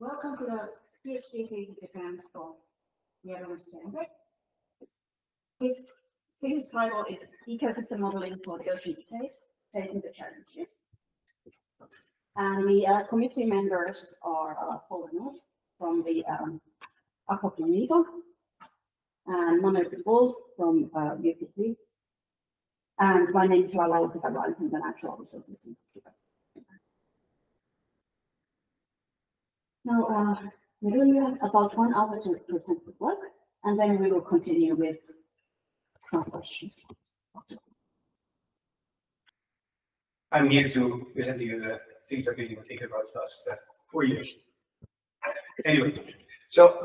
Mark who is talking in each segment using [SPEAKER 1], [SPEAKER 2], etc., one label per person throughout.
[SPEAKER 1] Welcome to the PhD thesis defense of Jeroen Steenbeek. His thesis title is Ecosystem Modeling for the Ocean State, Facing the Challenges. And the committee members are Paul North from the Ecosim, and Monica Bull from Ecosim, and my name is Lala from the Natural Resources Institute. Now, we will have about 1 hour to present the work, and then we will continue with some questions.
[SPEAKER 2] I'm here to present you the things I've been thinking about the last 4 years. Anyway, so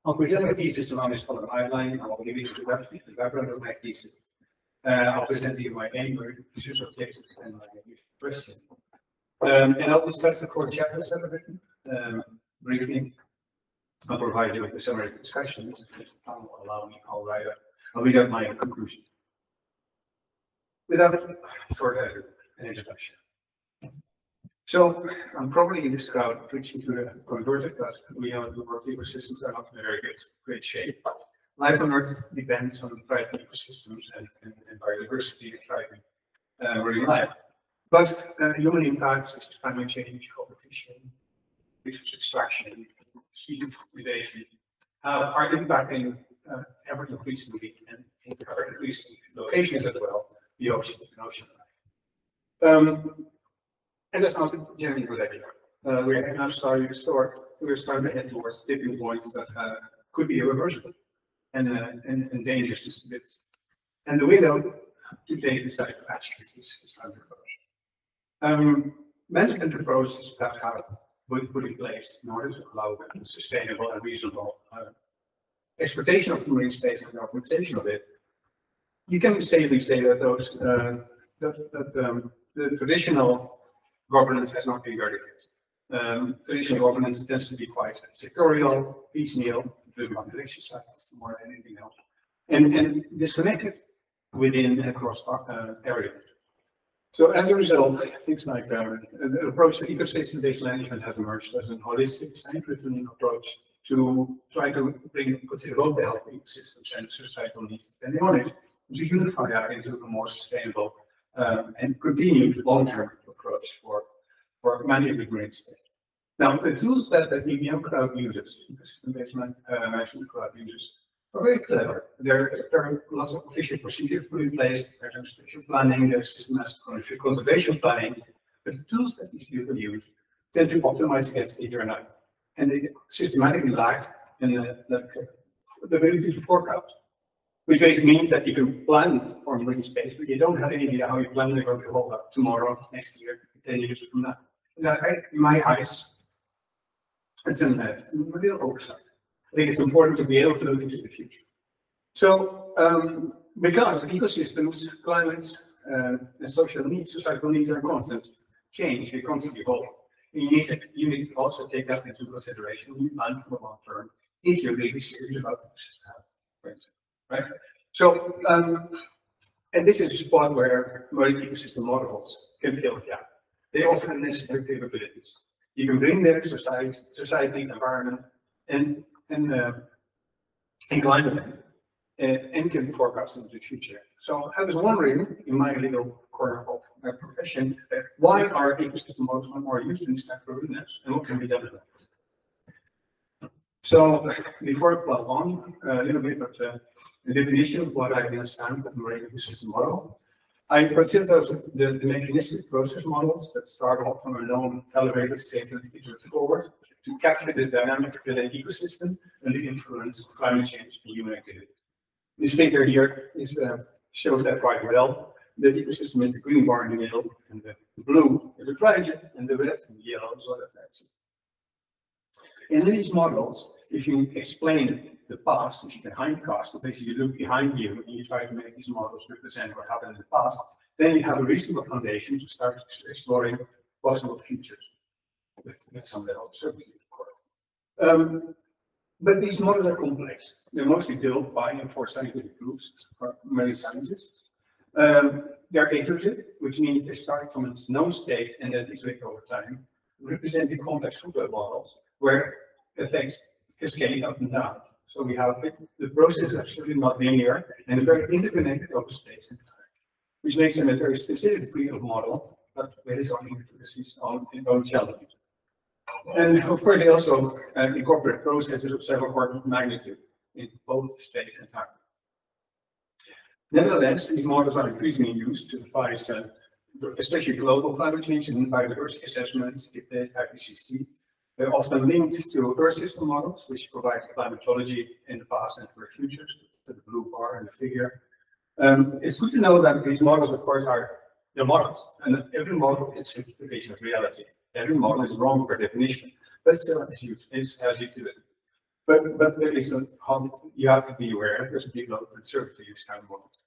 [SPEAKER 2] I'll present my thesis along this following outline. I'll give you the background of my thesis. I'll present to you my aim, research objectives, and my question. And I'll discuss the 4 chapters that I've written briefly. I'll provide you with a summary of discussions. If time will allow me, I'll read out my conclusion. Without further introduction. So I'm probably in this crowd preaching to the converted, but we know the world's ecosystems are not in a very great shape. Life on Earth depends on thriving ecosystems and biodiversity and thriving marine life. But human impacts such as climate change, overfishing, resource extraction, species predation are impacting ever increasingly and in ever increasing locations as well, the ocean and ocean life. And that's not generally a good idea. We're now starting to head towards tipping points that could be irreversible and dangerous to submit. And the window to take decisive action is under management approaches that have been put in place in order to allow sustainable and reasonable exploitation of the marine space and optimization of it. You can safely say that the traditional governance has not been very good. Traditional governance tends to be quite sectorial, piecemeal, driven by election cycles more than anything else, and disconnected within and across areas. So as a result, things like the approach to ecosystem-based management has emerged as a holistic, science-driven approach to try to consider both the health of ecosystems and societal needs depending on it, to unify that into a more sustainable and continued long-term approach for managing the marine space. Now, the tools that the EBM crowd uses, ecosystem-based management crowd uses, are very clever. There are lots of official procedures put in place. There's spatial planning, there's systematic conservation planning, but the tools that these people use tend to optimize against either and either. And they systematically lack in the ability to forecast, which basically means that you can plan for marine space, but you don't have any idea how you plan they're going to hold up tomorrow, next year, 10 years from now. In my eyes, it's a little oversight. I think it's important to be able to look into the future. So, because ecosystems, climates, and social needs, societal needs are constant change, they constantly evolve. And you need to also take that into consideration when you plan for the long term if you're really serious about for instance, right? So, and this is a spot where marine ecosystem models can fill a gap. They offer the necessary capabilities. You can bring their society, environment, and climate, and can forecast into the future. So I was wondering, in my little corner of my profession, why are ecosystem models not more used in this type of arenas, and what can be done with them? So before I plow on, a little bit of the definition of what I understand with marine ecosystem model. I consider those the mechanistic process models that start off from a known elevated state and iterate forward to capture the dynamic of the ecosystem and the influence of climate change and human activity. This figure here shows that quite well. The ecosystem is the green bar in the middle, and the blue is the climate, and the red and yellow is other things. In these models, if you explain the past, if you can hindcast, so basically you look behind you and you try to make these models represent what happened in the past, then you have a reasonable foundation to start exploring possible futures with some level of certainty, of course. But these models are complex. They're mostly built by and for scientific groups, or marine scientists. They're iterative, which means they start from a known state and then iterate over time. representing complex food web models where effects cascade up and down. So we have the process is absolutely not linear and very interconnected over space and time, which makes them a very specific breed of model, but with its own intricacies, own challenges. And of course, they also incorporate processes of several orders of magnitude in both space and time. Nevertheless, these models are increasingly used to advise, especially global climate change and biodiversity assessments, IPCC. They're often linked to Earth system models, which provide climatology in the past and for the future, so the blue bar and the figure. It's good to know that these models, of course, are the models, and every model is a simplification of reality. Every model is wrong per definition, but still has utility. But there is you have to be aware there's a big lot of uncertainty in this kind of models.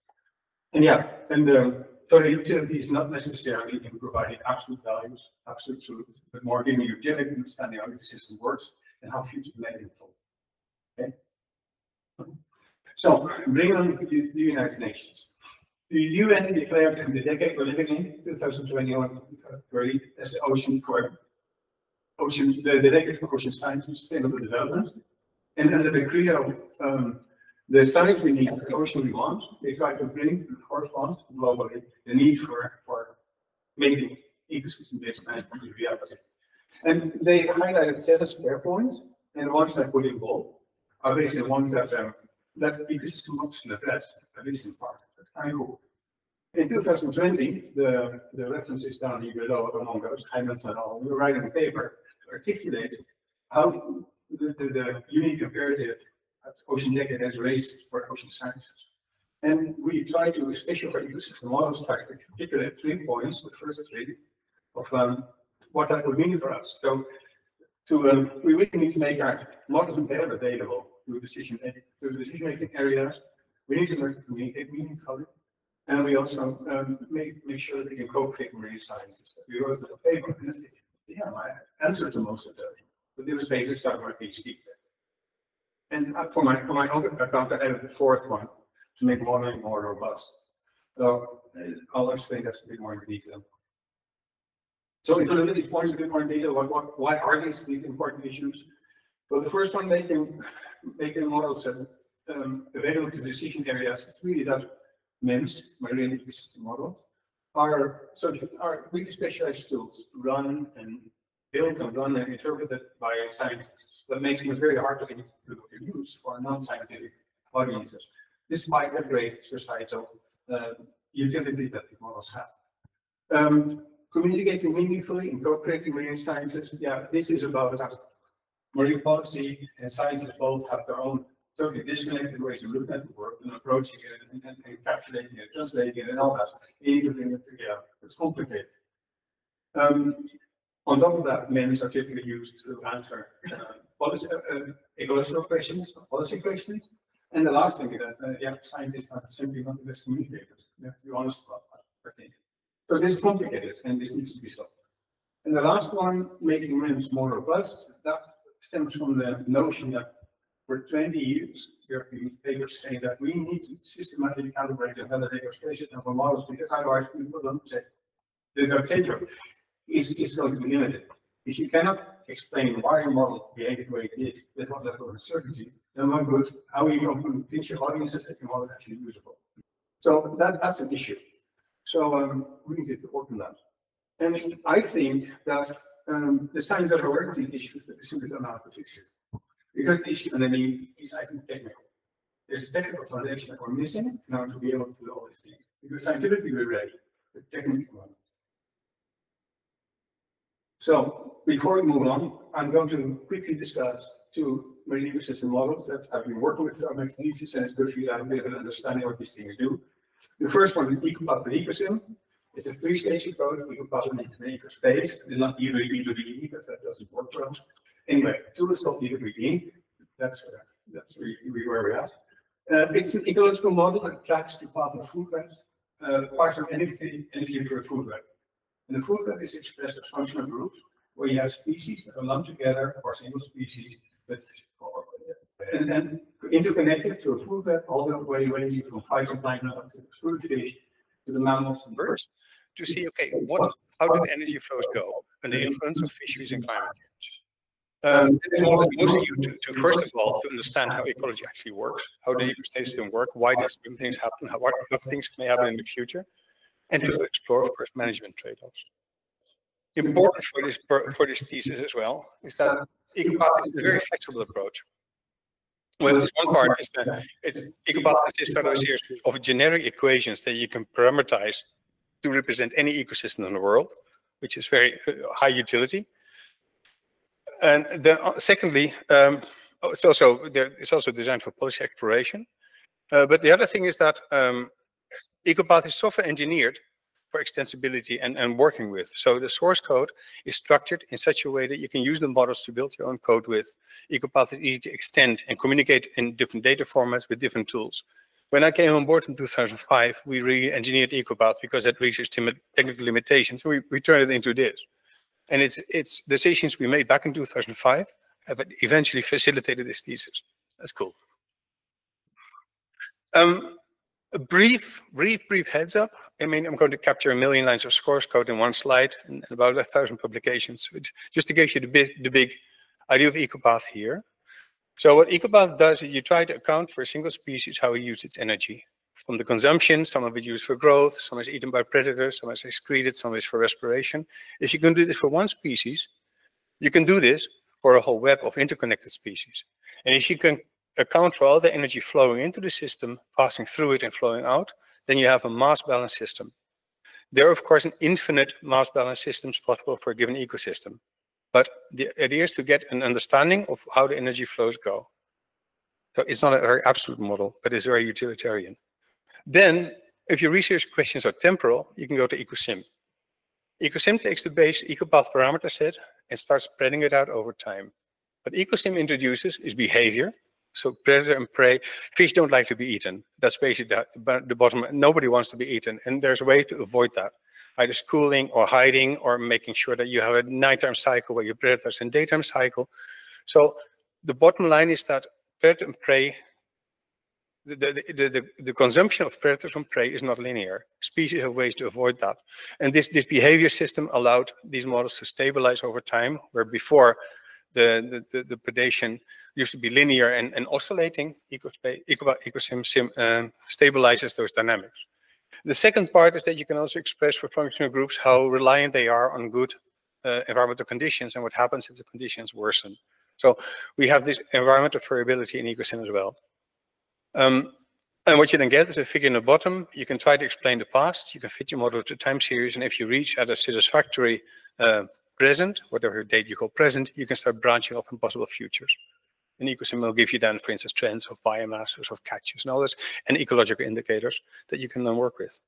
[SPEAKER 2] And yeah, so the utility is not necessarily in providing absolute values, absolute truth, but more giving you genetic understanding how the system works and how future may unfold. Okay. So bring on the United Nations. The UN declared in the decade we're living in, 2021, as the the decade for ocean science and sustainable development. And under the credo, the science we need, the ocean we want, they try to bring to the forefront globally the need for making ecosystem-based management a reality. And they highlighted 7 spare points, and the ones that put in bold are basically ones that ecosystem option address, at least in part. That's kind of cool. In 2020, the reference is down here below among those, Heinz and all. We were writing a paper to articulate how the unique imperative that Ocean Decade has raised for ocean sciences. And we try to, especially for ecosystem models, try to articulate 3 points, the first 3, of what that would mean for us. So we really need to make our models better available to decision-making areas. We need to learn to communicate meaningfully. And we also make sure that we can co-create marine sciences. We wrote a paper, and I think, yeah, my answer to most of those. But it was basically starting my PhD. And for my own account, I added the 4th one to make modeling more robust. So I'll explain that a bit more in detail. So we're going to look at these points a bit more in detail. Why are these important issues? Well, the first one, making models available to decision areas is really that MIMS, marine ecosystem models, are really specialized tools built and run and interpreted by scientists. That makes it very hard to use for non-scientific audiences, despite the great societal utility that these models have. Communicating meaningfully and co-creating marine sciences, yeah, this is about that marine policy and scientists both have their own totally disconnected ways of looking at the world and approaching it and encapsulating it, translating it, and all that. You need to bring it together. It's complicated. On top of that, MEMS are typically used to answer ecological questions, policy questions. And the last thing is that scientists are simply not the best communicators. We have to be honest about that, I think. So this is complicated, and this needs to be solved. And the last one, making MEMS more robust, that stems from the notion that for 20 years, there have been papers saying that we need to systematically calibrate and validate illustration of our models because otherwise people don't say the tenure is going to be limited. If you cannot explain why your model behaved the way it did with what level of uncertainty, then how are you going to convince your audiences that your model is actually usable? So that's an issue. So we need to work on that. And I think that the science that are working these issues, but they simply don't know how to fix it. Because the issue underneath is, I think, technical. There's a technical foundation that we're missing in order to be able to do all these things. Because scientifically we're ready, but technically we're not. So before we move on, I'm going to quickly discuss 2 marine ecosystem models that I've been working with throughout my thesis, and it's good for you to have a bit of an understanding of what these things do. The first one is Ecopath and Ecosim. It's a 3-stage approach. Ecopath and Ecospace. It's not either E to the E because that doesn't work for us. Anyway, tool is called E. That's really where we're at. It's an ecological model that tracks the path of food webs, parts of energy for a food web. And the food web is expressed as functional groups where you have species that are lumped together or single species and interconnected through a food web all the way ranging from phytoplankton to fruit fish to the mammals and birds.
[SPEAKER 3] To see, okay, how did energy flows go? and the influence of fisheries and climate change. This model allows you to first of all, to understand how ecology actually works, how the ecosystem work, why these things happen, what things may happen in the future, and to explore, of course, management trade-offs. Important for this thesis as well is that Ecopath is a very flexible approach. Well, this one part is that Ecopath consists of a series of generic equations that you can parameterize to represent any ecosystem in the world, which is very high utility. And then, secondly, it's also designed for policy exploration. But the other thing is that Ecopath is software engineered for extensibility and working with. So the source code is structured in such a way that you can use the models to build your own code with. Ecopath is easy to extend and communicate in different data formats with different tools. When I came on board in 2005, we re-engineered Ecopath because it reached its technical limitations. We turned it into this. And it's decisions we made back in 2005 have eventually facilitated this thesis. That's cool. A brief heads up. I mean, I'm going to capture 1 million lines of source code in one slide and about 1,000 publications, just to give you the big idea of Ecopath here. So what Ecopath does is you try to account for a single species, how it uses its energy. From the consumption, some of it used for growth, some is eaten by predators, some is excreted, some is for respiration. If you can do this for one species, you can do this for a whole web of interconnected species. And if you can account for all the energy flowing into the system, passing through it and flowing out, then you have a mass balance system. There are, of course, an infinite mass balance systems possible for a given ecosystem. But the idea is to get an understanding of how the energy flows go. So it's not a very absolute model, but it's very utilitarian. Then, if your research questions are temporal, you can go to Ecosim. Ecosim takes the base Ecopath parameter set and starts spreading it out over time. What Ecosim introduces is behavior. So predator and prey, fish don't like to be eaten. That's basically the bottom. Nobody wants to be eaten. And there's a way to avoid that. Either schooling or hiding or making sure that you have a nighttime cycle where your predators and daytime cycle. So the bottom line is that predator and prey, the consumption of predators and prey is not linear. Species have ways to avoid that. And this behavior system allowed these models to stabilize over time, where before the predation used to be linear and oscillating. Ecosim stabilizes those dynamics. The second part is that you can also express for functional groups how reliant they are on good environmental conditions and what happens if the conditions worsen. So we have this environmental variability in Ecosim as well. And what you then get is a figure in the bottom. You can try to explain the past. You can fit your model to time series. And if you reach at a satisfactory present, whatever date you call present, you can start branching off in possible futures. And Ecosim will give you then, for instance, trends of biomasses, of catches and all this, and ecological indicators that you can then work with.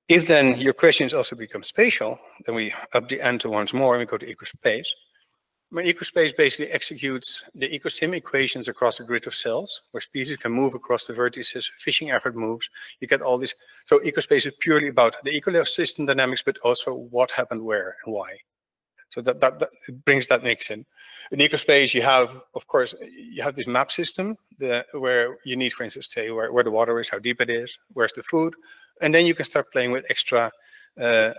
[SPEAKER 3] If then your questions also become spatial, then we up the ante once more and we go to Ecospace. Ecospace basically executes the Ecosim equations across a grid of cells where species can move across the vertices, fishing effort moves, you get all this. So Ecospace is purely about the ecosystem dynamics, but also what happened where and why. So that brings that mix in. In Ecospace, you have, of course, you have this map system where you need, for instance, say where the water is, how deep it is, where's the food, and then you can start playing with extra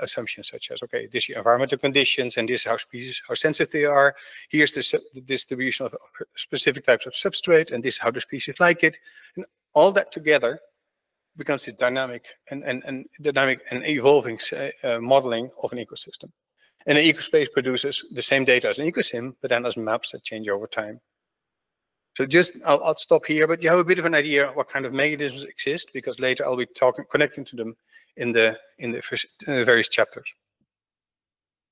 [SPEAKER 3] assumptions such as, okay, this is environmental conditions, and this is how species, how sensitive they are. Here's the distribution of specific types of substrate, and this is how the species like it. And all that together becomes this dynamic and evolving modeling of an ecosystem. And an Ecospace produces the same data as an Ecosim, but then as maps that change over time. So just, I'll stop here, but you have a bit of an idea what kind of mechanisms exist, because later I'll be connecting to them in the various chapters.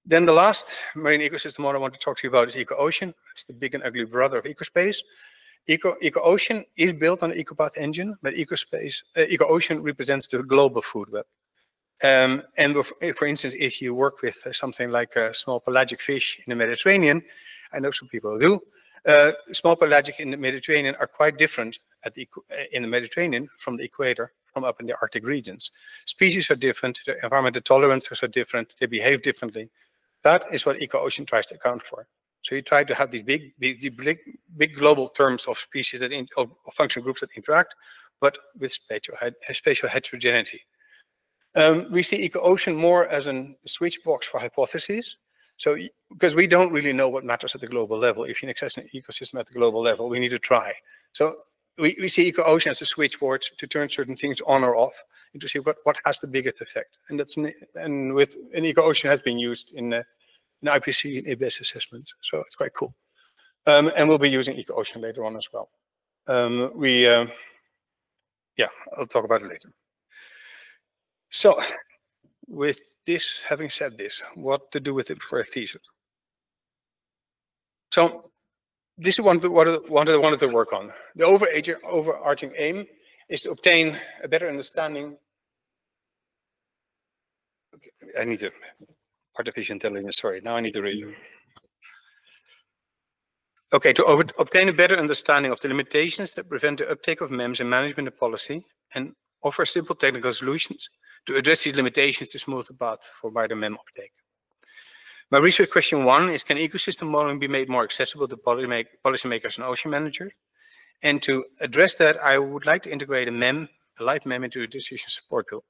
[SPEAKER 3] Then the last marine ecosystem model I want to talk to you about is Eco-Ocean. It's the big and ugly brother of Ecospace. Eco-Ocean is built on the Ecopath engine, but Eco-Ocean represents the global food web. And for instance, if you work with something like small pelagic fish in the Mediterranean, I know some people do, small pelagic in the Mediterranean are quite different in the Mediterranean from the equator, from up in the Arctic regions. Species are different, their environmental tolerances are different, they behave differently. That is what Eco-Ocean tries to account for. So you try to have these big global terms of species of functional groups that interact, but with spatial heterogeneity. We see Eco-Ocean more as a switch box for hypotheses. So, because we don't really know what matters at the global level. If you access an ecosystem at the global level, we need to try. So we see EcoOcean as a switchboard to turn certain things on or off, and to see what has the biggest effect. And that's with an EcoOcean has been used in IPC and ABS assessments. So it's quite cool. And we'll be using EcoOcean later on as well. Yeah, I'll talk about it later. So, with this, having said this, what to do with it for a thesis? So, this is what I wanted to work on. The overarching aim is to obtain a better understanding. Okay, I need to artificial intelligence. Sorry, now I need to read. Okay, to obtain a better understanding of the limitations that prevent the uptake of MEMS in management and policy, and offer simple technical solutions to address these limitations to smooth the path for wider MEM uptake. My research question 1 is, can ecosystem modeling be made more accessible to policymakers and ocean managers? And to address that, I would like to integrate a live MEM into a decision support tool.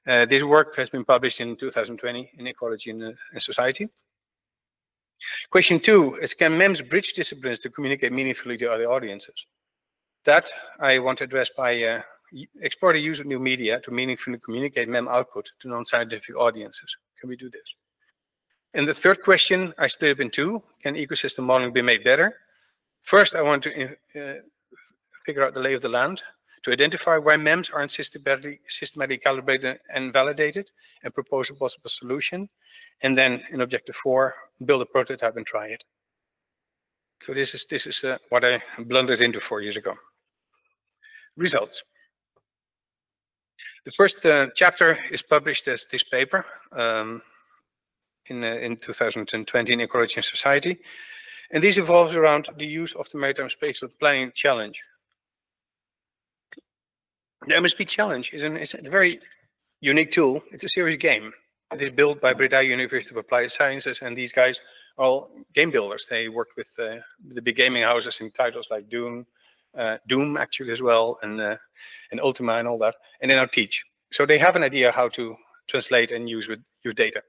[SPEAKER 3] This work has been published in 2020 in Ecology and Society. Question 2 is, can MEMS bridge disciplines to communicate meaningfully to other audiences? That I want to address by explore the use of new media to meaningfully communicate MEM output to non-scientific audiences. Can we do this? And the third question, I split up in 2. Can ecosystem modeling be made better? First, I want to figure out the lay of the land, to identify why MEMS aren't systematically calibrated and validated, and propose a possible solution. And then in objective 4, build a prototype and try it. So this is what I blundered into 4 years ago. Results. The first chapter is published as this paper in 2020 in Ecology and Society. And this evolves around the use of the Maritime Spatial Planning Challenge. The MSP Challenge is a very unique tool. It's a serious game. It is built by Breda University of Applied Sciences, and these guys are all game builders. They work with the big gaming houses in titles like Doom actually as well, and Ultima and all that, and they now teach. So they have an idea how to translate and use with your data.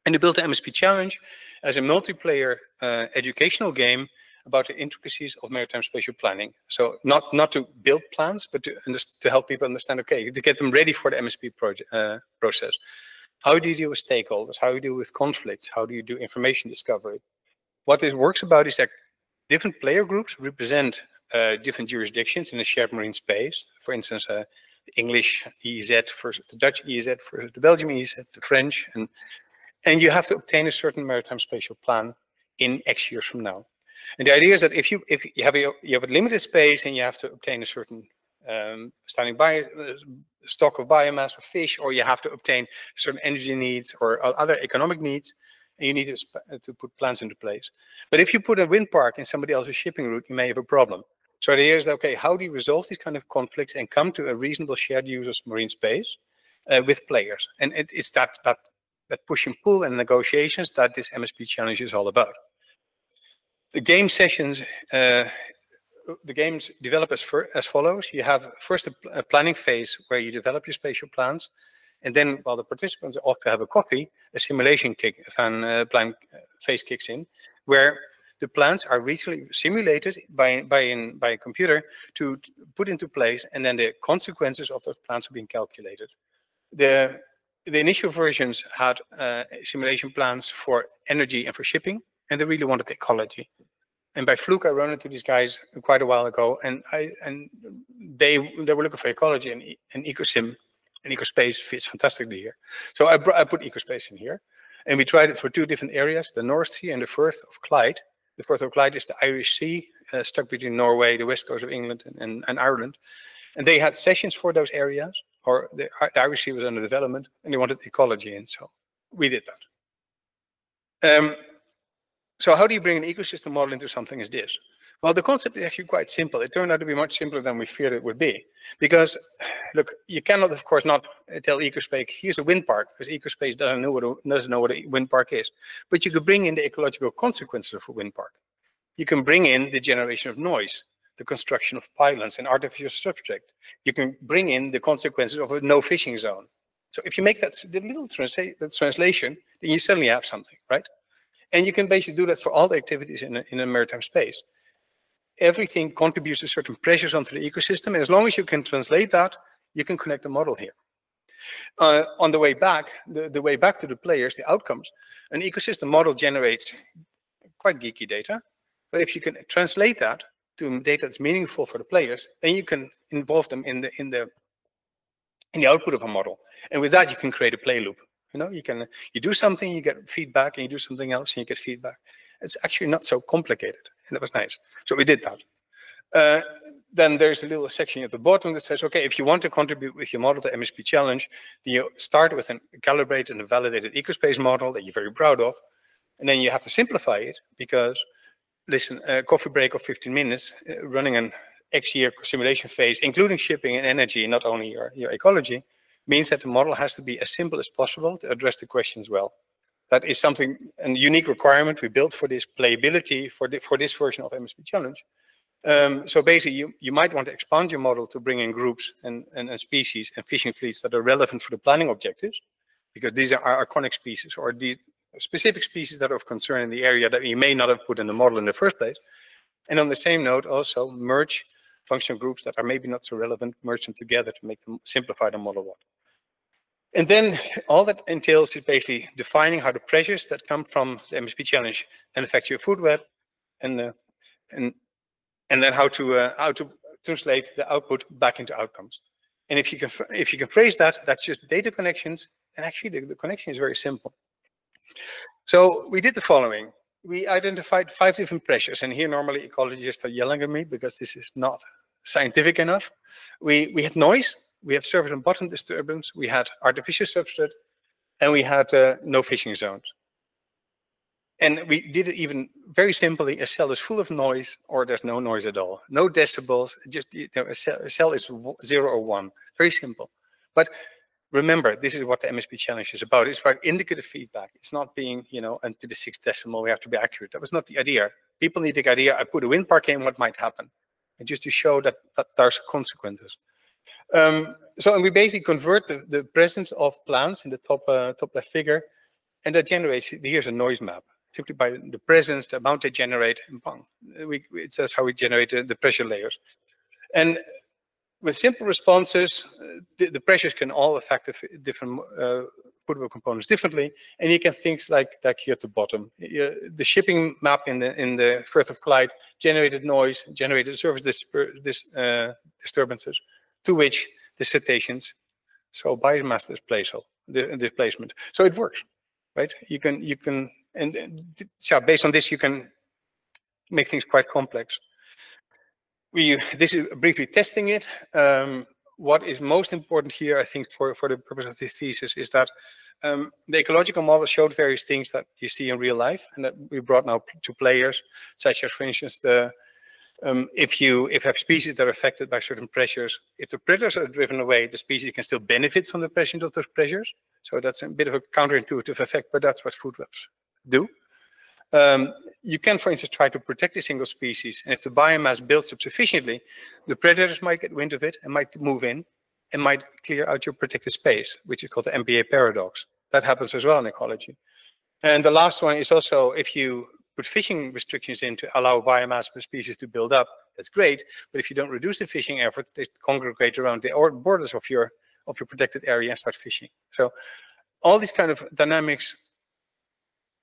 [SPEAKER 3] And they built the MSP Challenge as a multiplayer educational game about the intricacies of maritime spatial planning. So not to build plans, but to help people understand, okay, to get them ready for the MSP process. How do you deal with stakeholders? How do you deal with conflicts? How do you do information discovery? What this works about is that different player groups represent different jurisdictions in a shared marine space. For instance, the English EEZ versus the Dutch EEZ versus the Belgian EEZ, the French, and you have to obtain a certain maritime spatial plan in X years from now. And the idea is that if you have a limited space and you have to obtain a certain standing stock of biomass or fish, or you have to obtain certain energy needs or other economic needs, and you need to put plans into place. But if you put a wind park in somebody else's shipping route, you may have a problem. So the idea is that, okay, how do you resolve these kind of conflicts and come to a reasonable shared use of marine space with players? And it's that push and pull and negotiations that this MSP Challenge is all about. The game sessions, the games develop as follows. You have first a planning phase where you develop your spatial plans, and then while the participants are off to have a coffee, a simulation plan phase kicks in, where the plans are recently simulated by a computer to put into place, and then the consequences of those plans are being calculated. The initial versions had simulation plans for energy and for shipping, and they really wanted ecology. And by fluke, I ran into these guys quite a while ago, and they were looking for ecology, and Ecosim and Ecospace fits fantastically here. So I put Ecospace in here, and we tried it for 2 different areas: the North Sea and the Firth of Clyde. The Firth of Clyde is the Irish Sea, stuck between Norway, the west coast of England, and Ireland. And they had sessions for those areas, or the Irish Sea was under development, and they wanted ecology in, so we did that. So how do you bring an ecosystem model into something as this? Well, the concept is actually quite simple. It turned out to be much simpler than we feared it would be. Because, look, you cannot, of course, not tell Ecospace, here's a wind park, because Ecospace doesn't know what a wind park is. But you could bring in the ecological consequences of a wind park. You can bring in the generation of noise, the construction of pylons and artificial substrate. You can bring in the consequences of a no fishing zone. So if you make that the little translation, then you suddenly have something, right? And you can basically do that for all the activities in a maritime space. Everything contributes to certain pressures onto the ecosystem, and as long as you can translate that, you can connect the model here. On the way back, the way back to the players, the outcomes, an ecosystem model generates quite geeky data, but if you can translate that to data that's meaningful for the players, then you can involve them in the output of a model, and with that you can create a play loop. You know, you do something, you get feedback, and you do something else, and you get feedback. It's actually not so complicated, and that was nice. So we did that. Then there's a little section at the bottom that says, okay, if you want to contribute with your model to MSP Challenge, you start with a calibrated and validated ecospace model that you're very proud of, and then you have to simplify it because, listen, a coffee break of 15 minutes, running an X-year simulation phase, including shipping and energy, not only your ecology, means that the model has to be as simple as possible to address the questions well. That is something, a unique requirement we built for this playability for this version of MSP Challenge. So basically, you might want to expand your model to bring in groups and species and fishing fleets that are relevant for the planning objectives, because these are iconic species or the specific species that are of concern in the area that you may not have put in the model in the first place. And on the same note, also merge functional groups that are maybe not so relevant, merge them together to make them simplify the model what. And then all that entails is basically defining how the pressures that come from the MSP Challenge and affect your food web, and then how to translate the output back into outcomes. And if you can phrase that, that's just data connections, and actually the connection is very simple. So we did the following. We identified 5 different pressures, and here normally ecologists are yelling at me because this is not scientific enough. We had noise, we had surface and bottom disturbance, we had artificial substrate, and we had no fishing zones. And we did it even very simply. A cell is full of noise, or there's no noise at all. No decibels, just a cell is 0 or 1. Very simple. But remember, this is what the MSP Challenge is about. It's about indicative feedback. It's not being, unto the 6th decimal, we have to be accurate. That was not the idea. People need the idea, I put a wind park in, what might happen? And just to show that there's consequences. And we basically convert the presence of plants in the top left figure, and that generates, here's a noise map. Simply by the presence, the amount they generate, and bang. It says how we generate the pressure layers. And with simple responses, the pressures can all affect the different football components differently. And you can things like here at the bottom. The shipping map in the Firth of Clyde generated noise, generated surface disturbances, to which the cetaceans, so biomass displacement. So it works, right? You can. And so based on this, you can make things quite complex. This is briefly testing it. What is most important here, I think, for the purpose of this thesis is that the ecological model showed various things that you see in real life and that we brought now to players, such as, for instance, if you have species that are affected by certain pressures, if the predators are driven away, the species can still benefit from the pressure of those pressures. So that's a bit of a counterintuitive effect, but that's what food webs do. You can, for instance, try to protect a single species, and if the biomass builds up sufficiently, the predators might get wind of it and might move in and might clear out your protected space, which is called the MBA paradox. That happens as well in ecology. And the last one is also, if you put fishing restrictions in to allow biomass for species to build up, that's great, but if you don't reduce the fishing effort, they congregate around the borders of your protected area and start fishing. So all these kind of dynamics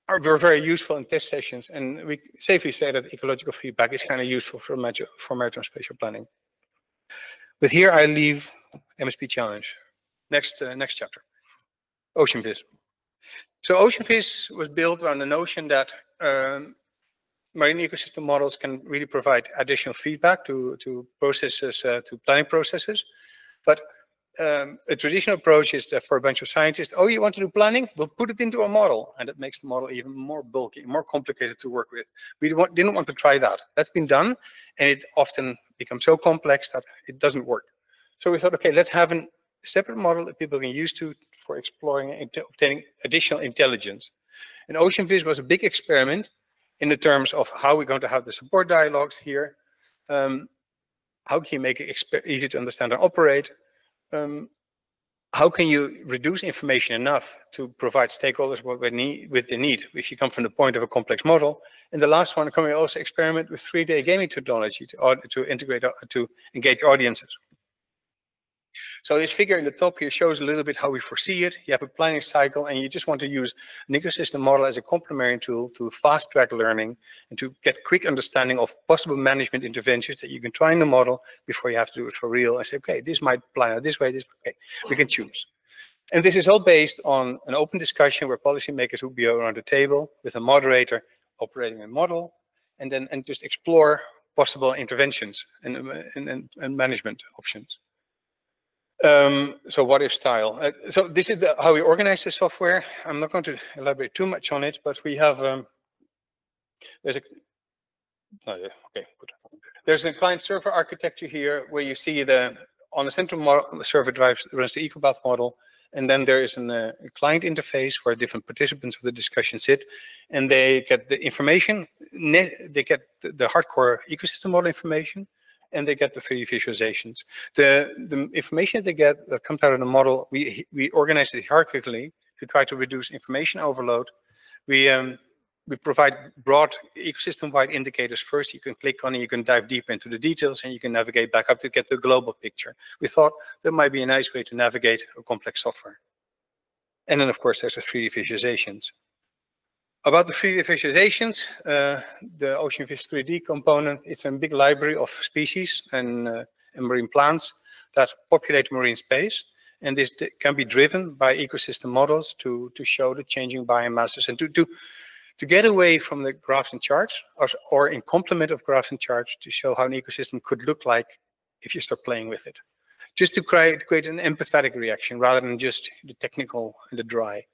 [SPEAKER 3] were very useful in test sessions, and we safely say that ecological feedback is kind of useful for maritime spatial planning. But here I leave MSP Challenge. Next chapter, OceanVis. So OceanVis was built around the notion that marine ecosystem models can really provide additional feedback to processes, to planning processes, but a traditional approach is that for a bunch of scientists, oh, you want to do planning? We'll put it into a model. And it makes the model even more bulky, more complicated to work with. We didn't want to try that. That's been done. And it often becomes so complex that it doesn't work. So we thought, okay, let's have a separate model that people can use for exploring and obtaining additional intelligence. And OceanVis was a big experiment in the terms of how we're going to have the support dialogues here. How can you make it easy to understand and operate? how can you reduce information enough to provide stakeholders what they need if you come from the point of a complex model? And the last one, can we also experiment with 3D gaming technology to integrate, to engage audiences? So this figure in the top here shows a little bit how we foresee it. You have a planning cycle and you just want to use an ecosystem model as a complementary tool to fast track learning and to get quick understanding of possible management interventions that you can try in the model before you have to do it for real and say, okay, this might plan out this way, okay, we can choose. And this is all based on an open discussion where policymakers will be around the table with a moderator operating a model and just explore possible interventions and management options. So what if style? So this is how we organize the software. I'm not going to elaborate too much on it, but we have there's a okay, good. There's a client server architecture here where you see on the central model, the server runs the Ecopath model, and then there is a client interface where different participants of the discussion sit, and they get the information. They get the hardcore ecosystem model information, and they get the 3D visualizations. The information they get that comes out of the model, we organize it hierarchically to try to reduce information overload. We provide broad ecosystem-wide indicators first. You can click on it, you can dive deep into the details, and you can navigate back up to get the global picture. We thought that might be a nice way to navigate a complex software. And then, of course, there's the 3D visualizations. About the 3D visualizations, the OceanVis 3D component, it's a big library of species and marine plants that populate marine space. And this can be driven by ecosystem models to show the changing biomasses and to get away from the graphs and charts or in complement of graphs and charts to show how an ecosystem could look like if you start playing with it. Just to create an empathetic reaction rather than just the technical and the dry.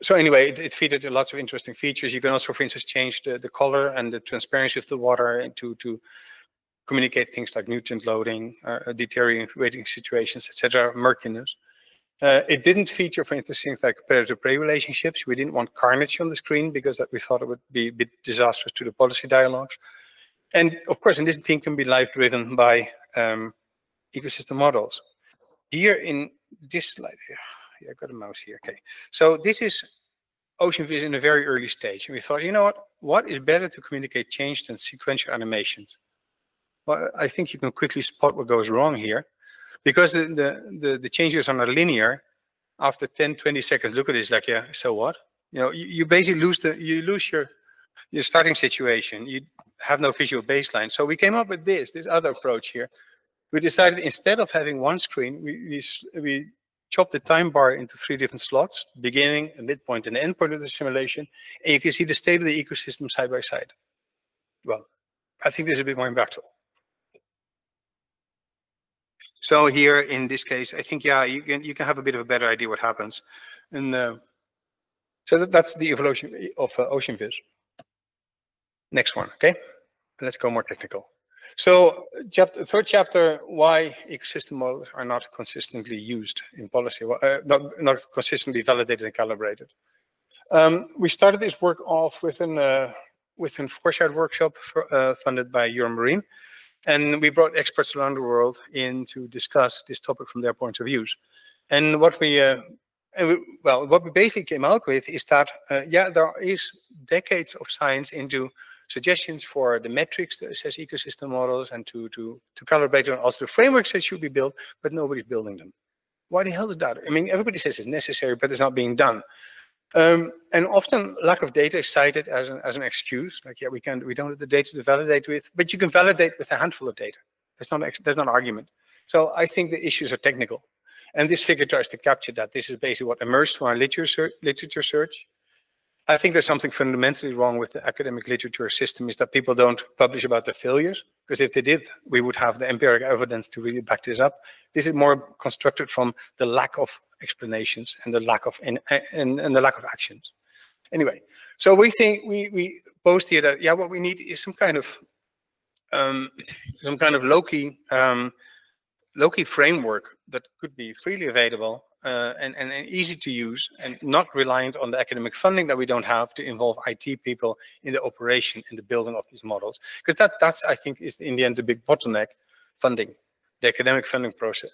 [SPEAKER 3] So anyway, it featured lots of interesting features. You can also, for instance, change the color and the transparency of the water to communicate things like nutrient loading, deteriorating situations, etc., murkiness. It didn't feature, for instance, things like predator-prey relationships. We didn't want carnage on the screen because we thought it would be a bit disastrous to the policy dialogues. And of course, and this thing can be live-driven by ecosystem models. Here in this slide here, yeah, I got a mouse here. Okay, so this is OceanVis in a very early stage, and we thought, you know what is better to communicate change than sequential animations? Well, I think you can quickly spot what goes wrong here, because the changes are not linear. After 10-20 seconds, look at this, like, yeah, so what? You know, you basically lose your starting situation. You have no visual baseline. So we came up with this other approach here. We decided instead of having one screen, we chop the time bar into 3 different slots, beginning, a midpoint, and end point of the simulation, and you can see the state of the ecosystem side by side. Well, I think this is a bit more impactful. So here, in this case, I think, yeah, you can have a bit of a better idea what happens. And so that's the evolution of OceanVis. Next one, okay? Let's go more technical. So third chapter, why ecosystem models are not consistently used in policy, not consistently validated and calibrated. We started this work off within Foresight workshop funded by Jeroen. And we brought experts around the world in to discuss this topic from their points of views. And what we basically came out with is that, yeah, there is decades of science into suggestions for the metrics that assess ecosystem models and to calibrate on also the frameworks that should be built, but nobody's building them. Why the hell is that? I mean, everybody says it's necessary, but it's not being done. And often lack of data is cited as an excuse. Like, yeah, we don't have the data to validate with, but you can validate with a handful of data. That's not an argument. So I think the issues are technical. And this figure tries to capture that. This is basically what emerged from our literature search. I think there's something fundamentally wrong with the academic literature system, is that people don't publish about their failures. Because if they did, we would have the empirical evidence to really back this up. This is more constructed from the lack of explanations and the lack of the lack of actions. Anyway, so we think we post here that, yeah, what we need is some kind of low-key framework that could be freely available and easy to use, and not reliant on the academic funding that we don't have to involve IT people in the operation and the building of these models. Because that's, I think, is in the end the big bottleneck, funding. the academic funding process,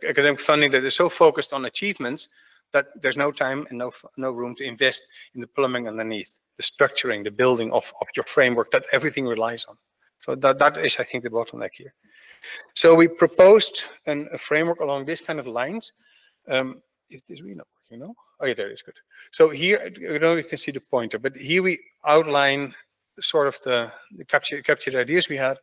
[SPEAKER 3] academic funding that is so focused on achievements that there's no time and no room to invest in the plumbing underneath, the structuring, the building of your framework that everything relies on. So that is, I think, the bottleneck here. So we proposed a framework along this kind of lines. Is this really not working, you know? Oh yeah, there it is, good. So here, you can see the pointer, but here we outline sort of the captured ideas we had.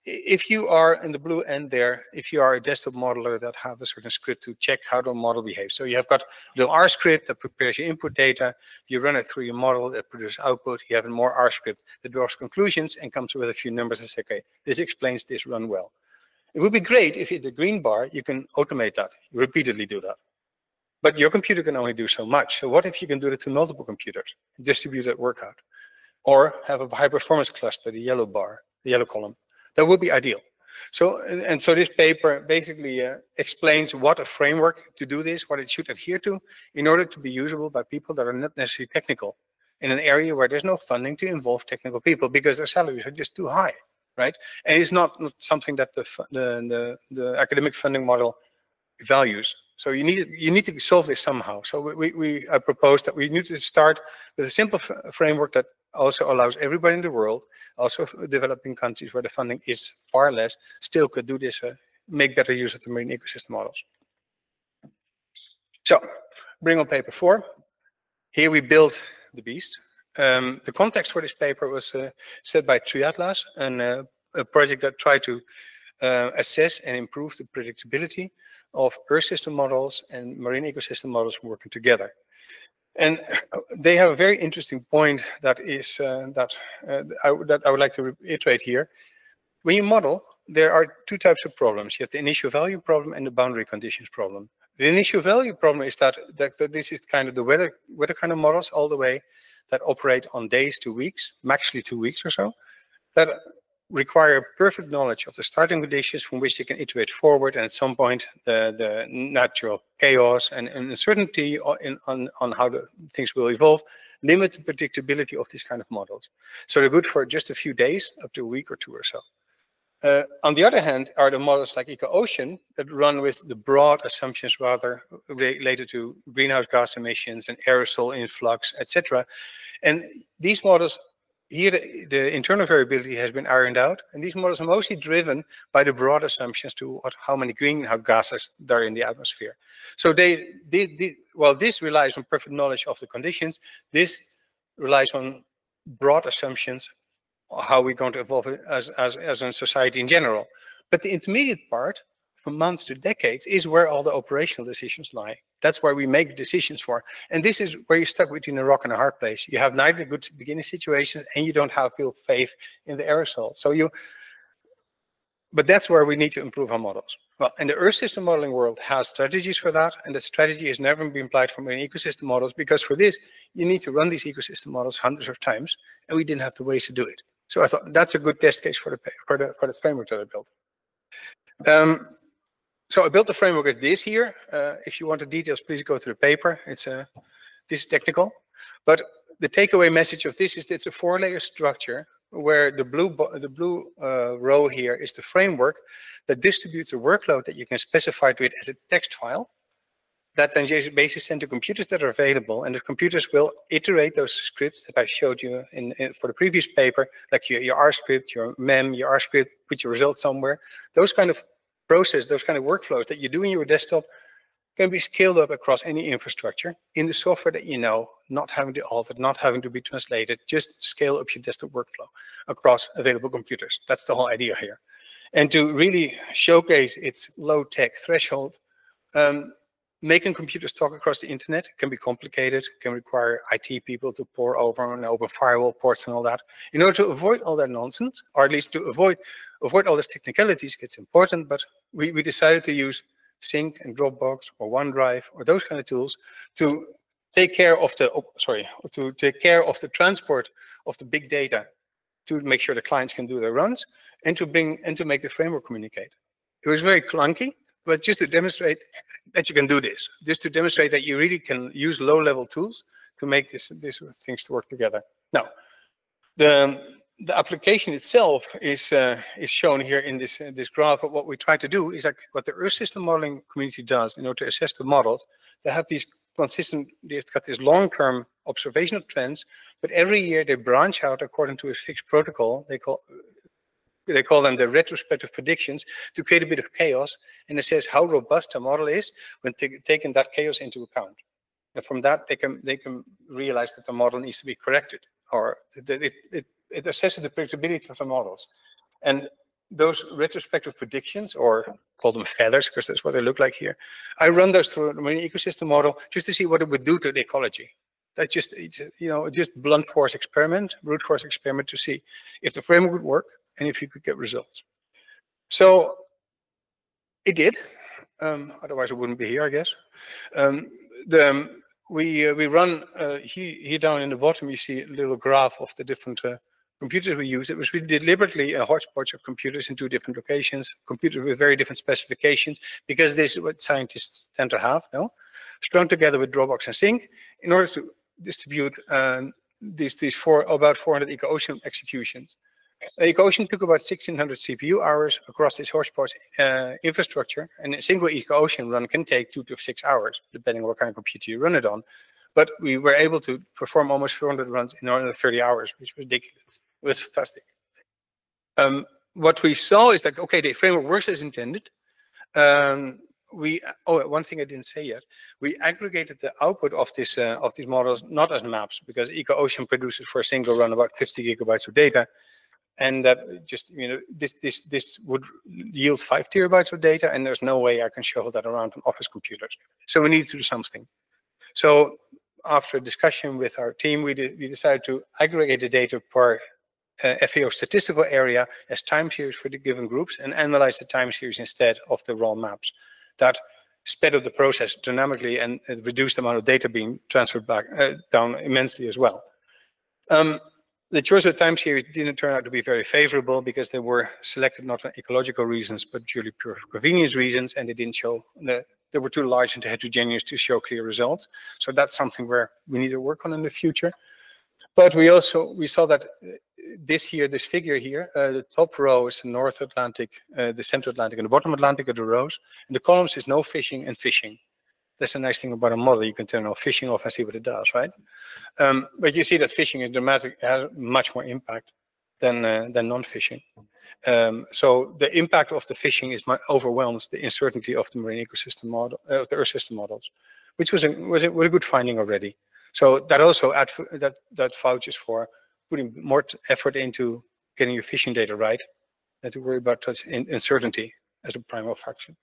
[SPEAKER 3] If you are in the blue end there, if you are a desktop modeler that have a certain script to check how the model behaves. So you have got the R script that prepares your input data, you run it through your model that produces output, you have a more R script that draws conclusions and comes with a few numbers and say, okay, this explains this, run well. It would be great if in the green bar, you can automate that, you repeatedly do that. But your computer can only do so much. So what if you can do it to multiple computers, distribute that workout? Or have a high performance cluster, the yellow bar, the yellow column. That would be ideal. So, and so this paper basically explains what a framework to do this, what it should adhere to, in order to be usable by people that are not necessarily technical, in an area where there's no funding to involve technical people because their salaries are just too high, right? And it's not something that the academic funding model values. So you need to solve this somehow. So I propose that we need to start with a simple framework that also allows everybody in the world, also developing countries where the funding is far less, still could do this, make better use of the marine ecosystem models. So, bring on paper 4. Here we built the beast. The context for this paper was set by Triatlas, a project that tried to assess and improve the predictability of Earth system models and marine ecosystem models working together. And they have a very interesting point that is that I would like to reiterate here. When you model, there are two types of problems. You have the initial value problem and the boundary conditions problem. The initial value problem is that this is kind of the weather kind of models all the way that operate on days to weeks, maximally 2 weeks or so, that require perfect knowledge of the starting conditions from which they can iterate forward, and at some point the natural chaos and uncertainty on how the things will evolve limit the predictability of these kind of models. So they're good for just a few days, up to a week or two or so. On the other hand, are the models like Ecosim that run with the broad assumptions rather related to greenhouse gas emissions and aerosol influx, etc. And these models, here the internal variability has been ironed out, and these models are mostly driven by the broad assumptions to how many greenhouse gases there are in the atmosphere. So while this relies on perfect knowledge of the conditions, this relies on broad assumptions how we're going to evolve as a society in general. But the intermediate part, from months to decades, is where all the operational decisions lie. That's where we make decisions for. And this is where you're stuck between a rock and a hard place. You have neither good beginning situations and you don't have real faith in the aerosol. But that's where we need to improve our models. Well, and the Earth system modeling world has strategies for that, and that strategy has never been applied for marine ecosystem models, because for this, you need to run these ecosystem models hundreds of times, and we didn't have the ways to do it. So I thought that's a good test case for the framework that I built. So I built the framework as this here. If you want the details, please go to the paper. This is technical, but the takeaway message of this is it's a 4-layer structure where the blue row here is the framework that distributes a workload that you can specify to it as a text file that then basically sent to computers that are available, and the computers will iterate those scripts that I showed you for the previous paper, like your R script, your mem, your R script, put your results somewhere. Those kind of process, those kind of workflows that you do in your desktop can be scaled up across any infrastructure in the software that you know, not having to alter, not having to be translated, just scale up your desktop workflow across available computers. That's the whole idea here. And to really showcase its low-tech threshold, making computers talk across the internet can be complicated, can require IT people to pore over and open firewall ports and all that. In order to avoid all that nonsense, or at least to avoid all these technicalities, it's important, but we decided to use Sync and Dropbox or OneDrive or those kind of tools to take care of the transport of the big data, to make sure the clients can do their runs, and to make the framework communicate. It was very clunky, but just to demonstrate that you can do this, just to demonstrate that you really can use low-level tools to make these things to work together. Now, the application itself is shown here in this graph. But what we try to do is like what the Earth system modeling community does in order to assess the models. They have these consistent, they've got these long-term observational trends, but every year they branch out according to a fixed protocol. They call them the retrospective predictions to create a bit of chaos and assess how robust a model is when taking that chaos into account. And from that, they can realize that the model needs to be corrected, or it assesses the predictability of the models. And those retrospective predictions, or call them feathers, because that's what they look like here, I run those through a marine ecosystem model just to see what it would do to the ecology. That's just, just blunt force experiment, brute force experiment to see if the framework would work and if you could get results. So it did. Otherwise, it wouldn't be here, I guess. We run here down in the bottom. You see a little graph of the different computers we use. It was really deliberately a hodgepodge of computers in 2 different locations, computers with very different specifications, because this is what scientists tend to have, strung together with Dropbox and Sync in order to distribute these about 400 Ecosim executions. Ecosim took about 1,600 CPU hours across this hodgepodge infrastructure, and a single Ecosim run can take 2 to 6 hours, depending on what kind of computer you run it on. But we were able to perform almost 400 runs in under 30 hours, which was ridiculous. It was fantastic. What we saw is that, okay, the framework works as intended. One thing I didn't say yet, we aggregated the output of these models not as maps, because Ecosim produces for a single run about 50 gigabytes of data. And that just, this would yield 5 terabytes of data, and there's no way I can shuffle that around on office computers. So we need to do something. So after a discussion with our team, we decided to aggregate the data per FAO statistical area as time series for the given groups and analyze the time series instead of the raw maps. That sped up the process dynamically and reduced the amount of data being transferred back down immensely as well. The choice of time series didn't turn out to be very favorable because they were selected not for ecological reasons, but purely pure convenience reasons, and they didn't show they were too large and heterogeneous to show clear results. So that's something where we need to work on in the future. But we saw that this figure here, the top row is the North Atlantic, the Central Atlantic, and the bottom Atlantic are the rows, and the columns is no fishing and fishing. That's the nice thing about a model. You can turn off fishing off and see what it does, right? But you see that fishing is dramatic, has much more impact than non-fishing. So the impact of the fishing overwhelms the uncertainty of the marine ecosystem model, the Earth system models, which was a good finding already. So that also that vouches for putting more effort into getting your fishing data right than to worry about such uncertainty as a primal fraction.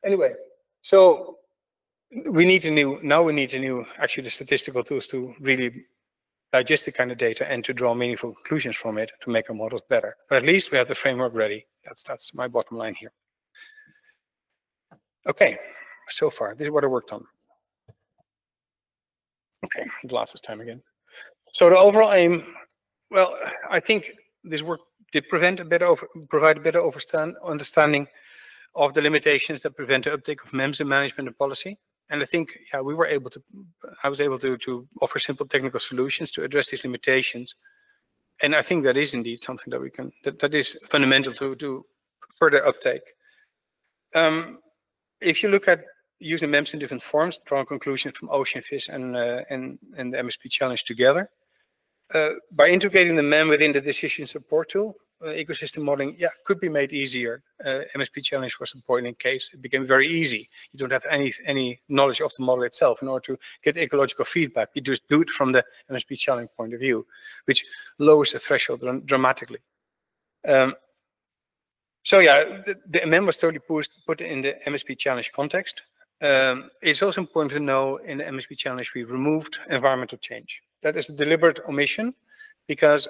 [SPEAKER 3] Anyway, so we need actually the statistical tools to really digest the kind of data and to draw meaningful conclusions from it to make our models better. But at least we have the framework ready. That's my bottom line here. Okay, so far, this is what I worked on. Okay, glasses time again. So the overall aim, well, I think this work did provide a better understanding of the limitations that prevent the uptake of MEMS in management and policy. And I think, yeah, I was able to offer simple technical solutions to address these limitations. And I think that is indeed something that that is fundamental to further uptake. If you look at using MEMS in different forms, drawing conclusions from OceanFish and the MSP challenge together, by integrating the MEM within the decision support tool, ecosystem modeling, could be made easier. MSP challenge was a boiling case. It became very easy. You don't have any knowledge of the model itself in order to get ecological feedback. You just do it from the MSP challenge point of view, which lowers the threshold dramatically. So yeah, the MEM was totally put in the MSP challenge context. It's also important to know in the MSP challenge we removed environmental change. That is a deliberate omission because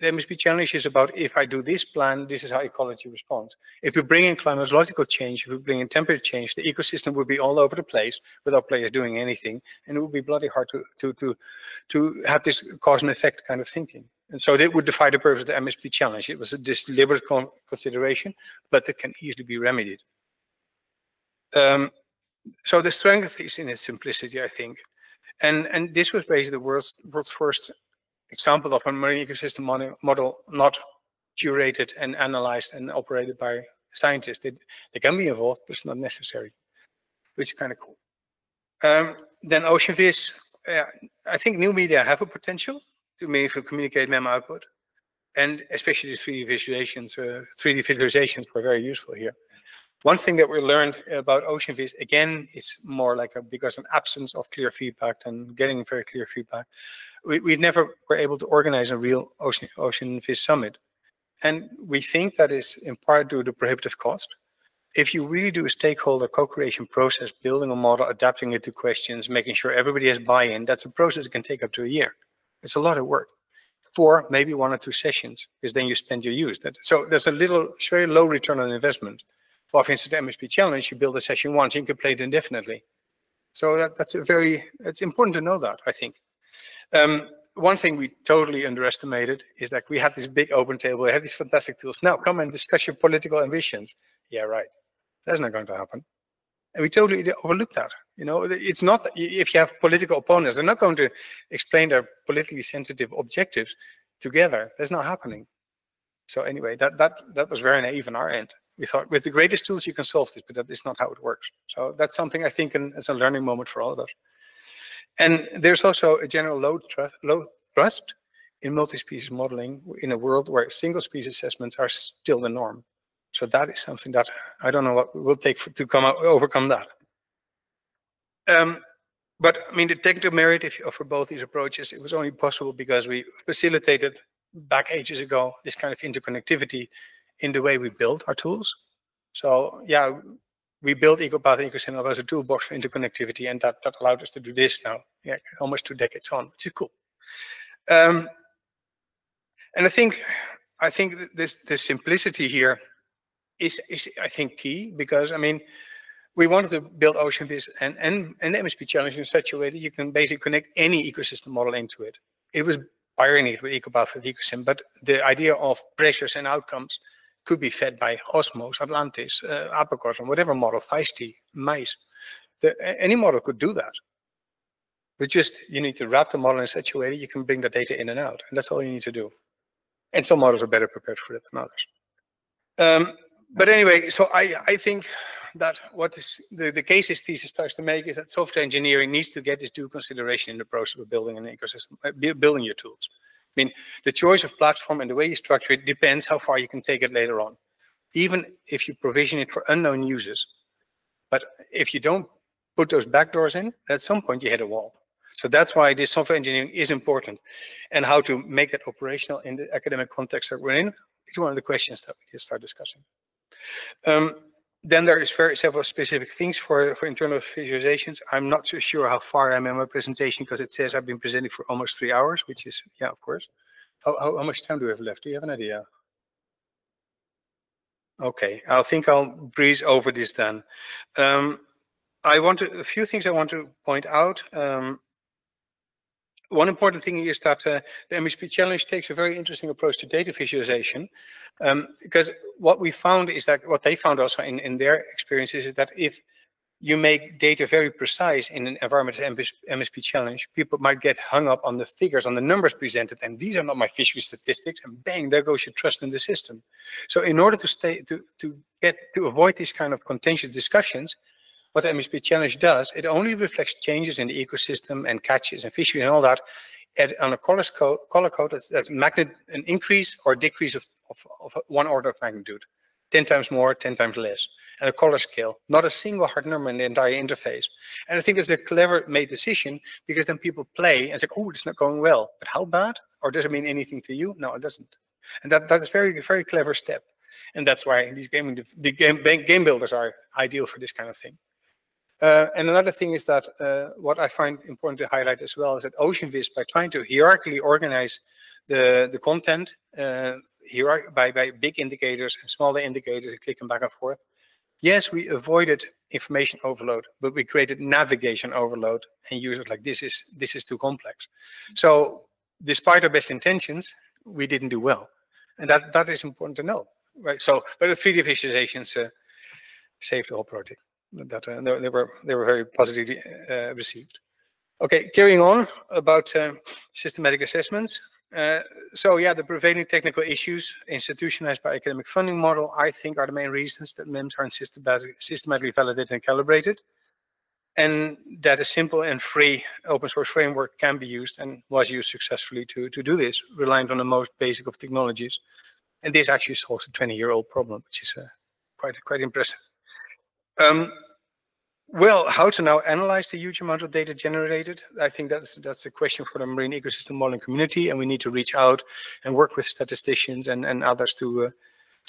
[SPEAKER 3] the MSP challenge is about if I do this plan, this is how ecology responds. If we bring in climatological change, if we bring in temperature change, the ecosystem would be all over the place without players doing anything, and it would be bloody hard to have this cause and effect kind of thinking. And so that would defy the purpose of the MSP challenge. It was a deliberate consideration, but it can easily be remedied. So the strength is in its simplicity, I think. And this was basically the world's first example of a marine ecosystem model not curated and analyzed and operated by scientists. They can be involved, but it's not necessary, which is kind of cool. Then OceanVis, I think new media have a potential to meaningfully communicate mem output, and especially the 3D visualizations. 3D visualizations were very useful here. One thing that we learned about OceanVis, again, it's more like because of an absence of clear feedback and getting very clear feedback. We never were able to organize a real OceanVis summit. And we think that is in part due to prohibitive cost. If you really do a stakeholder co-creation process, building a model, adapting it to questions, making sure everybody has buy-in, that's a process that can take up to a year. It's a lot of work. For maybe 1 or 2 sessions, because then you spend your use. So there's a very low return on investment. Well, for instance, the MSP challenge, you build a session once, you can play it indefinitely. So it's important to know that, I think. One thing we totally underestimated is that we had this big open table, we have these fantastic tools. Now come and discuss your political ambitions. Yeah, right. That's not going to happen. And we totally overlooked that. You know, it's not, if you have political opponents, they're not going to explain their politically sensitive objectives together. That's not happening. So anyway, that was very naive on our end. We thought with the greatest tools you can solve this, but that is not how it works. So that's something I think is a learning moment for all of us. And there's also a general low trust in multi-species modeling in a world where single species assessments are still the norm. So that is something that I don't know what it will take to overcome that. But I mean, the technical merit for both these approaches, it was only possible because we facilitated back ages ago this kind of interconnectivity in the way we build our tools. So yeah, we built Ecopath and Ecosim as a toolbox for interconnectivity, and that allowed us to do this now, yeah, almost 2 decades on, which is cool. And I think the simplicity here is I think key, because I mean, we wanted to build OceanVis and the MSP challenge in such a way that you can basically connect any ecosystem model into it. It was pioneered with Ecopath with Ecosim, but the idea of pressures and outcomes could be fed by Osmos, Atlantis, Apicorn, whatever model, Feisty, Mice. Any model could do that. But just, you need to wrap the model in such a way that you can bring the data in and out. And that's all you need to do. And some models are better prepared for it than others. But anyway, so I think that what is the case this thesis starts to make is that software engineering needs to get this due consideration in the process of building an ecosystem, building your tools. I mean, the choice of platform and the way you structure it depends how far you can take it later on, even if you provision it for unknown users. But if you don't put those backdoors in, at some point you hit a wall. So that's why this software engineering is important. And how to make that operational in the academic context that we're in is one of the questions that we just start discussing. Then there is several specific things for internal visualizations. I'm not so sure how far I'm in my presentation, because it says I've been presenting for almost 3 hours, which is, yeah, of course. How much time do we have left? Do you have an idea? Okay, I think I'll breeze over this then. A few things I want to point out. One important thing is that the MSP challenge takes a very interesting approach to data visualization, because what we found is that, what they found also in their experiences, is that if you make data very precise in an environment MSP challenge, people might get hung up on the figures, on the numbers presented, and these are not my fishery statistics, and bang, there goes your trust in the system. So in order to avoid these kind of contentious discussions, what the MSP challenge does, it only reflects changes in the ecosystem and catches and fishery and all that on a color code that's an increase or decrease of 1 order of magnitude, 10 times more, 10 times less, and a color scale, not a single hard number in the entire interface. And I think that's a clever made decision, because then people play and say, oh, it's not going well, but how bad? Or does it mean anything to you? No, it doesn't. And that's very, very clever step. And that's why these game builders are ideal for this kind of thing. And another thing is that what I find important to highlight as well is that OceanVis, by trying to hierarchically organize the content by big indicators and smaller indicators, clicking back and forth, yes, we avoided information overload, but we created navigation overload, and users like, this is too complex. So despite our best intentions, we didn't do well, and that is important to know, right? So, but the 3D visualizations saved the whole project. That they were very positively received. Okay, carrying on about systematic assessments. So yeah, the prevailing technical issues institutionalized by academic funding model, I think, are the main reasons that MEMS aren't systematically validated and calibrated, and that a simple and free open source framework can be used and was used successfully to do this, reliant on the most basic of technologies. And this actually solves a 20-year-old problem, which is quite impressive. Well, how to now analyze the huge amount of data generated? I think that's a question for the marine ecosystem modeling community, and we need to reach out and work with statisticians and others to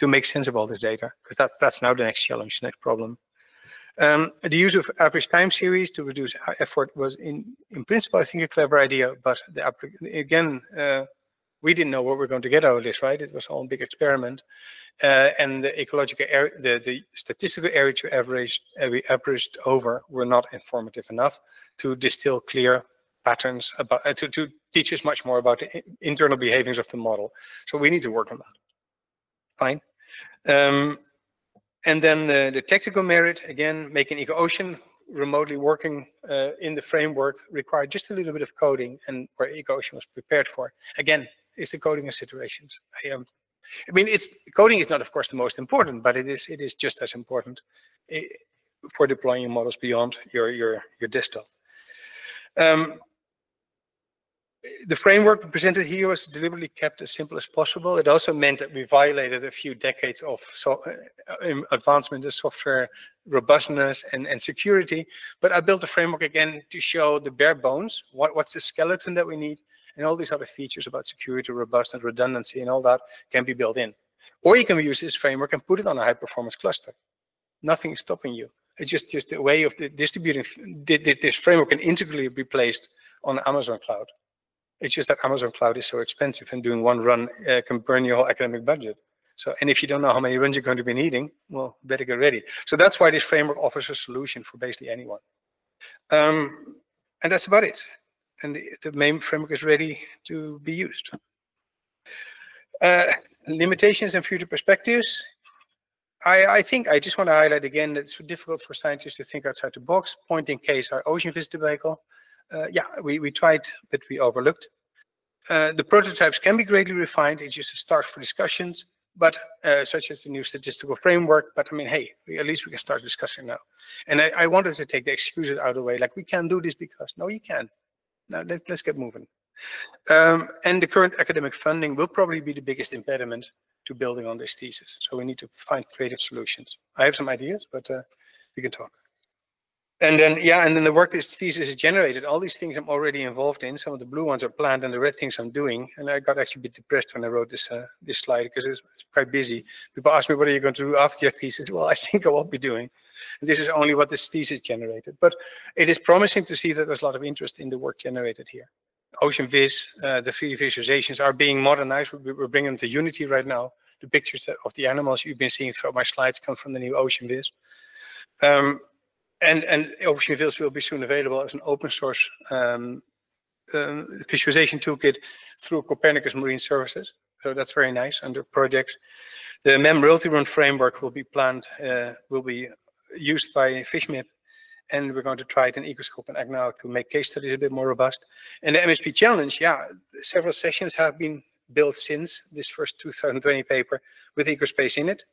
[SPEAKER 3] make sense of all this data, because that's now the next challenge, next problem. The use of average time series to reduce effort was in principle, I think, a clever idea, but again, we didn't know what we're going to get out of this, right? It was all a big experiment. And the ecological area, the statistical area we averaged over were not informative enough to distill clear patterns about to teach us much more about the internal behaviors of the model. So we need to work on that. Fine. And then the technical merit, again, making Ecosim remotely working in the framework required just a little bit of coding, and where Ecosim was prepared for. Again, is the coding considerations. I mean, coding is not, of course, the most important, but it is just as important for deploying models beyond your desktop. The framework presented here was deliberately kept as simple as possible. It also meant that we violated a few decades of advancement in software robustness and security. But I built the framework again to show the bare bones, what's the skeleton that we need, and all these other features about security, robustness, redundancy, and all that can be built in. Or you can use this framework and put it on a high-performance cluster. Nothing is stopping you. It's just a way of distributing. This framework can integrally be placed on Amazon Cloud. It's just that Amazon Cloud is so expensive, and doing one run can burn your whole academic budget. So, and if you don't know how many runs you're going to be needing, well, better get ready. So that's why this framework offers a solution for basically anyone. And that's about it. And the main framework is ready to be used. Limitations and future perspectives. I think I just want to highlight again that it's difficult for scientists to think outside the box. Point in case, our ocean viz debacle. Yeah, we tried, but we overlooked. The prototypes can be greatly refined. It's just a start for discussions, but such as the new statistical framework. But I mean, hey, at least we can start discussing now. And I wanted to take the excuses out of the way, like we can't do this because, no, you can. Now let's get moving. And the current academic funding will probably be the biggest impediment to building on this thesis. So we need to find creative solutions. I have some ideas, but we can talk. And then, yeah, and then the work this thesis is generated, all these things I'm already involved in. Some of the blue ones are planned and the red things I'm doing. And I got actually a bit depressed when I wrote this slide because it's quite busy. People ask me, what are you going to do after your thesis? Well, I think I will be doing. And this is only what this thesis generated. But it is promising to see that there's a lot of interest in the work generated here. Ocean Viz, the 3D visualizations are being modernized. We're bringing them to Unity right now. The pictures of the animals you've been seeing throughout my slides come from the new Ocean Viz. And Ocean Viz will be soon available as an open source visualization toolkit through Copernicus Marine Services. So that's very nice under projects. The MEM royalty run framework will be planned, will be used by FishMIP, and we're going to try it in Ecoscope and AgNow to make case studies a bit more robust. And the MSP challenge, yeah, several sessions have been built since this first 2020 paper with Ecospace in it.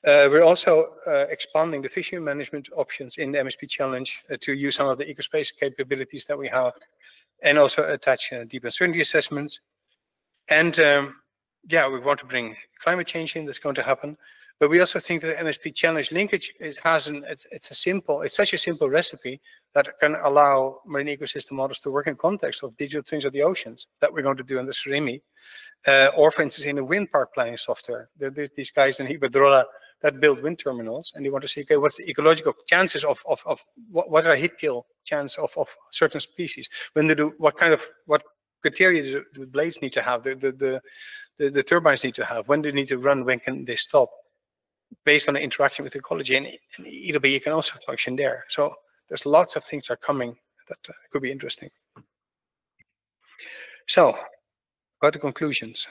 [SPEAKER 3] We're also expanding the fishery management options in the MSP challenge to use some of the Ecospace capabilities that we have, and also attach deep uncertainty assessments. And yeah, we want to bring climate change in. That's going to happen. But we also think that the MSP challenge linkage it's such a simple recipe that can allow marine ecosystem models to work in context of digital twins of the oceans that we're going to do in the Surimi, or for instance in the wind park planning software. There's these guys in Iberdrola that build wind terminals, and they want to see, okay, what's the ecological chances of what are hit kill chance of certain species? When they do, what criteria do the blades need to have? The turbines need to have? When do they need to run? When can they stop? Based on the interaction with ecology, and EWE can also function there. So there's lots of things that are coming that could be interesting. So, about the conclusions.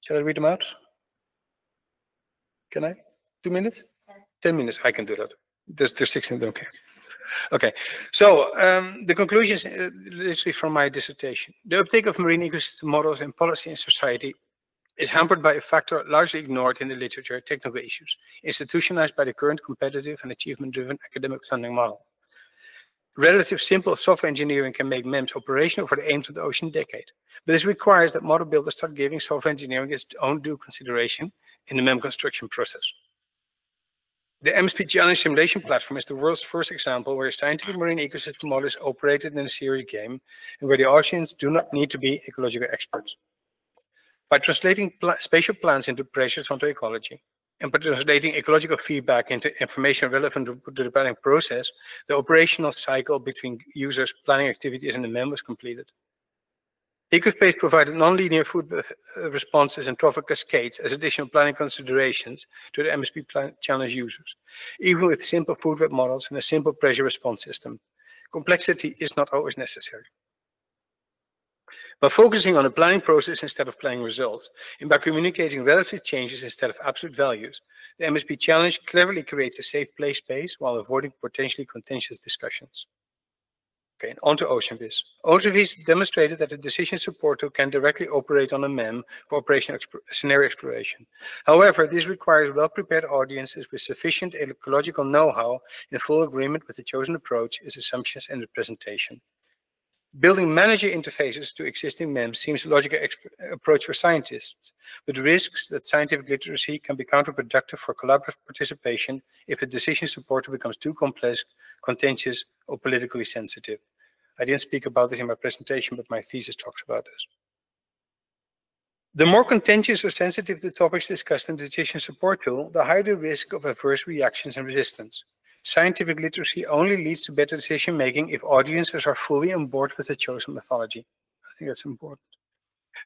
[SPEAKER 3] Shall I read them out? Can I? 2 minutes? 10 minutes, I can do that. There's 16, okay. Okay, so the conclusions, literally from my dissertation. The uptake of marine ecosystem models in policy and society is hampered by a factor largely ignored in the literature: technical issues, institutionalized by the current competitive and achievement-driven academic funding model. Relative simple software engineering can make MEMS operational for the aims of the ocean decade, but this requires that model builders start giving software engineering its own due consideration in the MEM construction process. The MSP Challenge simulation platform is the world's first example where a scientific marine ecosystem model is operated in a serious game and where the audience do not need to be ecological experts. By translating spatial plans into pressures onto ecology, and by translating ecological feedback into information relevant to the planning process, the operational cycle between users' planning activities and the MEM was completed. Ecospace provided nonlinear food responses and trophic cascades as additional planning considerations to the MSP Challenge users, even with simple food web models and a simple pressure response system. Complexity is not always necessary. By focusing on the planning process instead of planning results, and by communicating relative changes instead of absolute values, the MSP Challenge cleverly creates a safe play space while avoiding potentially contentious discussions. Okay, and on to OceanViz. OceanViz demonstrated that the decision support tool can directly operate on a MEM for operational scenario exploration. However, this requires well-prepared audiences with sufficient ecological know-how in full agreement with the chosen approach, its assumptions, and the presentation. Building manager interfaces to existing MEMS seems a logical approach for scientists, but risks that scientific literacy can be counterproductive for collaborative participation if a decision supporter becomes too complex, contentious, or politically sensitive. I didn't speak about this in my presentation, but my thesis talks about this. The more contentious or sensitive the topics discussed in the decision support tool, the higher the risk of adverse reactions and resistance. Scientific literacy only leads to better decision-making if audiences are fully on board with the chosen methodology. I think that's important.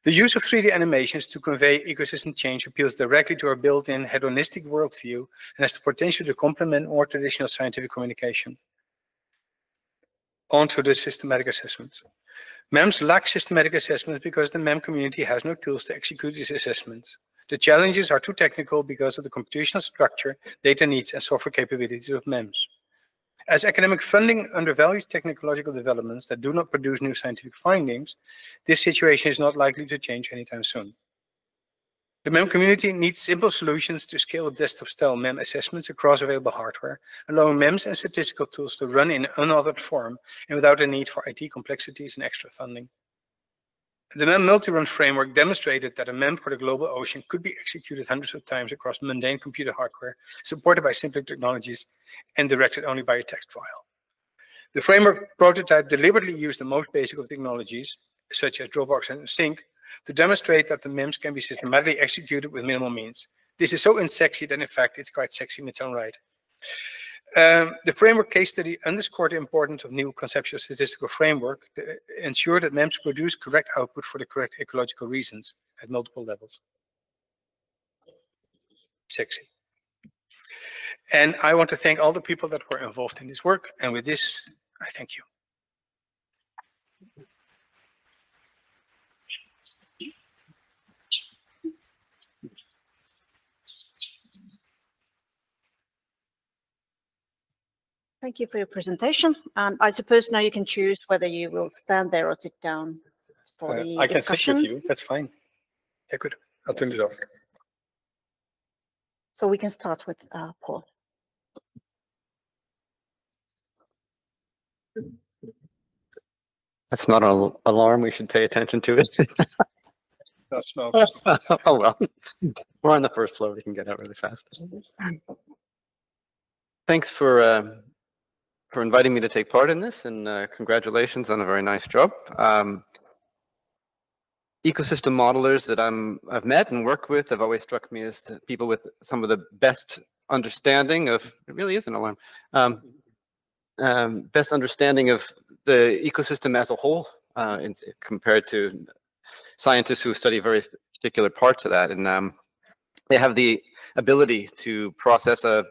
[SPEAKER 3] The use of 3D animations to convey ecosystem change appeals directly to our built-in hedonistic worldview and has the potential to complement more traditional scientific communication. On to the systematic assessments. MEMS lack systematic assessments because the MEM community has no tools to execute these assessments. The challenges are too technical because of the computational structure, data needs, and software capabilities of MEMS. As academic funding undervalues technological developments that do not produce new scientific findings, this situation is not likely to change anytime soon. The MEM community needs simple solutions to scale desktop-style MEM assessments across available hardware, allowing MEMS and statistical tools to run in unauthored form and without a need for IT complexities and extra funding. The MEM multi-run framework demonstrated that a MEM for the global ocean could be executed hundreds of times across mundane computer hardware, supported by simpler technologies, and directed only by a text file. The framework prototype deliberately used the most basic of technologies, such as Dropbox and Sync, to demonstrate that the MEMS can be systematically executed with minimal means. This is so unsexy that in fact it's quite sexy in its own right. The framework case study underscored the importance of new conceptual statistical framework to ensure that MEMS produce correct output for the correct ecological reasons at multiple levels. Sexy. And I want to thank all the people that were involved in this work. And with this, I thank you.
[SPEAKER 1] Thank you for your presentation. I suppose now you can choose whether you will stand there or sit down for the
[SPEAKER 3] I can
[SPEAKER 1] discussion.
[SPEAKER 3] sit with you. That's fine. Yeah, good. I'll turn it off.
[SPEAKER 1] So we can start with Paul.
[SPEAKER 4] That's not an alarm. We should pay attention to it.
[SPEAKER 3] That's no.
[SPEAKER 4] Oh, well. We're on the first floor. We can get out really fast. Thanks for inviting me to take part in this, and congratulations on a very nice job. Ecosystem modelers that I've met and worked with have always struck me as the people with some of the best understanding of, it really is an alarm, best understanding of the ecosystem as a whole compared to scientists who study very particular parts of that. And they have the ability to process a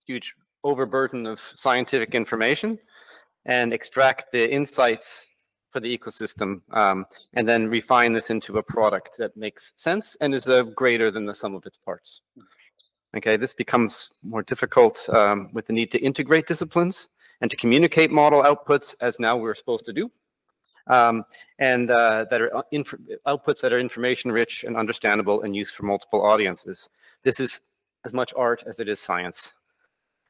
[SPEAKER 4] huge overburden of scientific information and extract the insights for the ecosystem, and then refine this into a product that makes sense and is greater than the sum of its parts. Okay, this becomes more difficult with the need to integrate disciplines and to communicate model outputs as now we're supposed to do, and that are outputs that are information rich and understandable and used for multiple audiences. This is as much art as it is science.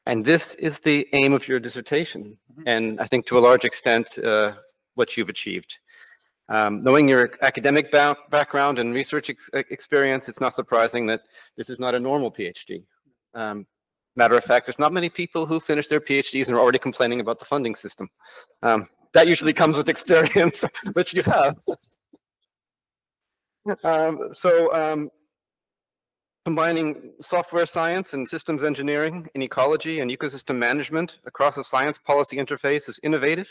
[SPEAKER 4] And this is the aim of your dissertation. And I think to a large extent, what you've achieved. Knowing your academic background and research experience, it's not surprising that this is not a normal PhD. Matter of fact, there's not many people who finish their PhDs and are already complaining about the funding system. That usually comes with experience, which you have. Combining software science and systems engineering in ecology and ecosystem management across a science policy interface is innovative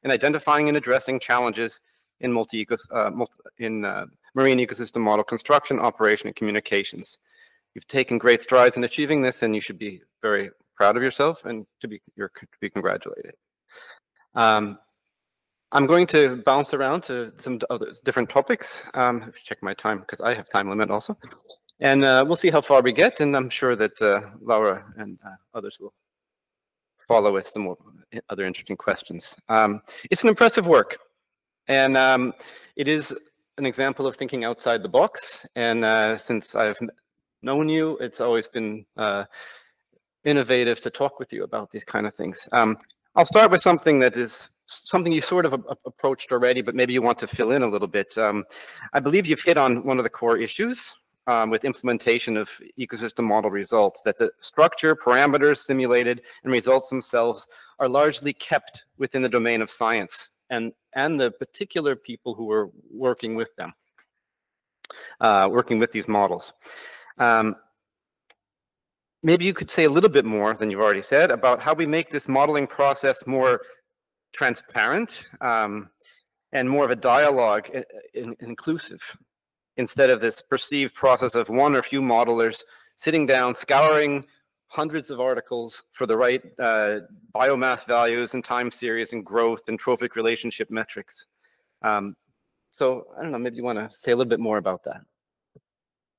[SPEAKER 4] in identifying and addressing challenges in marine ecosystem model construction, operation, and communications. You've taken great strides in achieving this, and you should be very proud of yourself and to be congratulated. I'm going to bounce around to some other different topics. Check my time because I have time limit also. And we'll see how far we get, and I'm sure that Laura and others will follow with some more other interesting questions. It's an impressive work, and it is an example of thinking outside the box. And since I've known you, it's always been innovative to talk with you about these kind of things. I'll start with something that is something you sort of approached already, but maybe you want to fill in a little bit. I believe you've hit on one of the core issues with implementation of ecosystem model results, that the structure, parameters simulated, and results themselves are largely kept within the domain of science and the particular people who are working with them, working with these models. Maybe you could say a little bit more than you've already said about how we make this modeling process more transparent and more of a dialogue and inclusive, instead of this perceived process of one or few modelers sitting down, scouring hundreds of articles for the right biomass values and time series and growth and trophic relationship metrics. So I don't know, maybe you want to say a little bit more about that.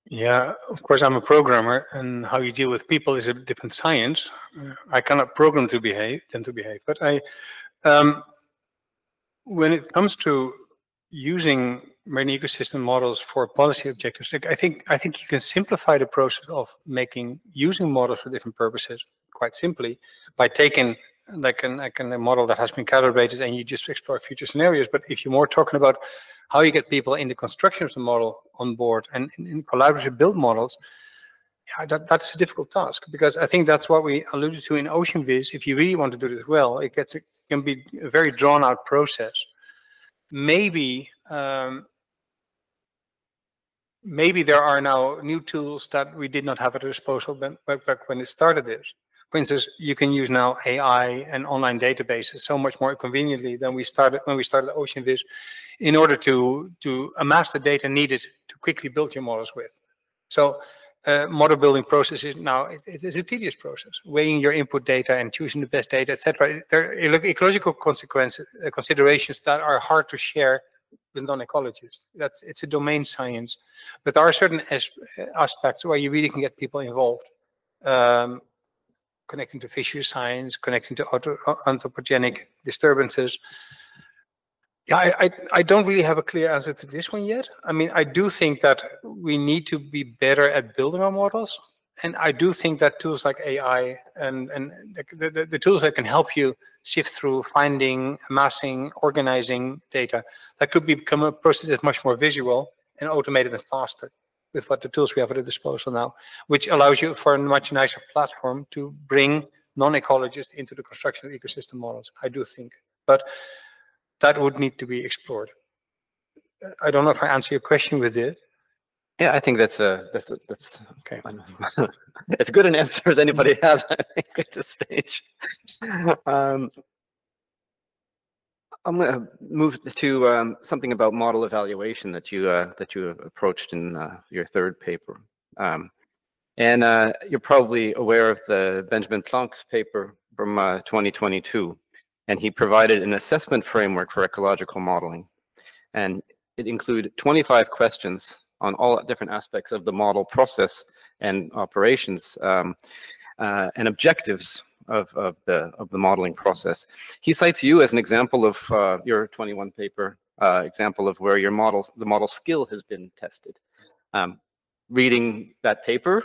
[SPEAKER 3] Yeah, of course, I'm a programmer, and how you deal with people is a different science. I cannot program them to behave, but when it comes to using marine ecosystem models for policy objectives, I think you can simplify the process of using models for different purposes quite simply by taking like a model that has been calibrated and you just explore future scenarios. But if you're more talking about how you get people in the construction of the model on board and in collaborative build models, yeah, that's a difficult task, because I think that's what we alluded to in OceanViz. If you really want to do this well, it can be a very drawn out process. Maybe maybe there are now new tools that we did not have at our disposal back when it started this. For instance, you can use now AI and online databases so much more conveniently than when we started OceanViz, in order to amass the data needed to quickly build your models with. So model building process is now, it is a tedious process, weighing your input data and choosing the best data, etc. There are ecological considerations that are hard to share with non-ecologists. It's a domain science, but there are certain aspects where you really can get people involved, connecting to fishery science, connecting to anthropogenic disturbances. Yeah, I don't really have a clear answer to this one yet. I mean, I do think that we need to be better at building our models, and I do think that tools like AI and the tools that can help you sift through finding, amassing, organizing data, that could become a process that's much more visual and automated and faster with what the tools we have at our disposal now, which allows you for a much nicer platform to bring non-ecologists into the construction of ecosystem models, I do think. But that would need to be explored. I don't know if I answer your question with this.
[SPEAKER 4] Yeah, I think that's okay. As good an answer as anybody has, I think, at this stage. I'm going to move to something about model evaluation that you approached in your third paper, and you're probably aware of the Benjamin Planck's paper from 2022, and he provided an assessment framework for ecological modeling, and it included 25 questions on all different aspects of the model process and operations and objectives of the modeling process. He cites you as an example of your 21 paper example of where your the model skill has been tested. Reading that paper,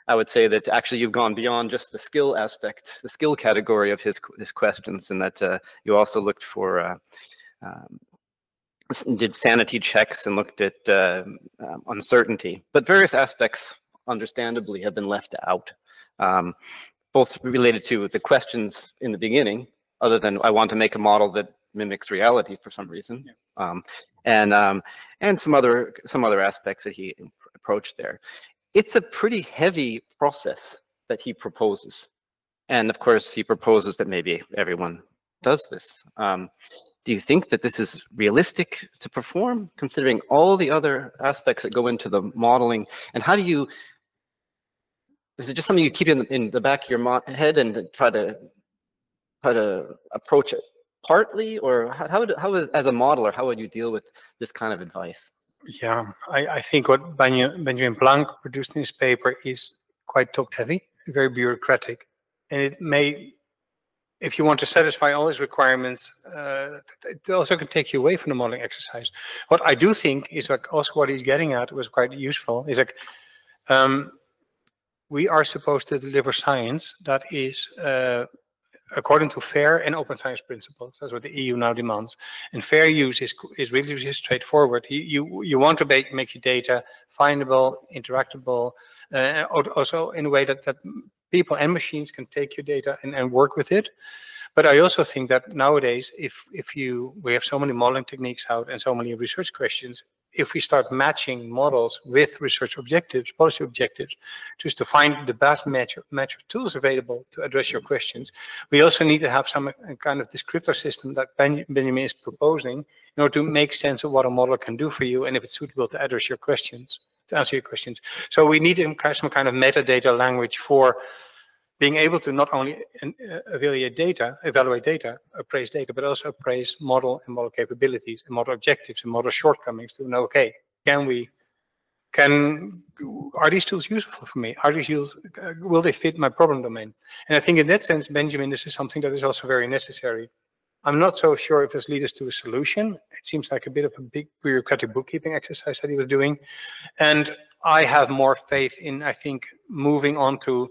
[SPEAKER 4] I would say that actually you've gone beyond just the skill aspect, the skill category of his questions, and that you also looked for, did sanity checks and looked at uncertainty. But various aspects, understandably, have been left out, both related to the questions in the beginning, other than I want to make a model that mimics reality for some reason, and some other aspects that he approached there. It's a pretty heavy process that he proposes. And of course, he proposes that maybe everyone does this. Do you think that this is realistic to perform, considering all the other aspects that go into the modeling? And how do you, is it just something you keep in the back of your head and try to approach it partly? Or how as a modeler, how would you deal with this kind of advice?
[SPEAKER 3] Yeah, I think what Benjamin Blanc produced in his paper is quite top heavy, very bureaucratic. And it may, if you want to satisfy all his requirements, it also can take you away from the modeling exercise. What I do think is like also what he's getting at was quite useful, is like we are supposed to deliver science that is according to fair and open science principles. That's what the EU now demands. And fair use is really just straightforward. You want to make your data findable, interactable, also in a way that people and machines can take your data and work with it. But I also think that nowadays, we have so many modeling techniques out and so many research questions, if we start matching models with research objectives, policy objectives, just to find the best match of tools available to address your questions, we also need to have some kind of descriptor system that Benjamin is proposing in order to make sense of what a model can do for you and if it's suitable to address your questions, to answer your questions. So we need some kind of metadata language for being able to not only evaluate data, appraise data, but also appraise model and model capabilities and model objectives and model shortcomings to know, okay, are these tools useful for me? Will they fit my problem domain? And I think in that sense, Benjamin, this is something that is also very necessary. I'm not so sure if this leads us to a solution. It seems like a bit of a big bureaucratic bookkeeping exercise that he was doing. And I have more faith in, I think, moving on to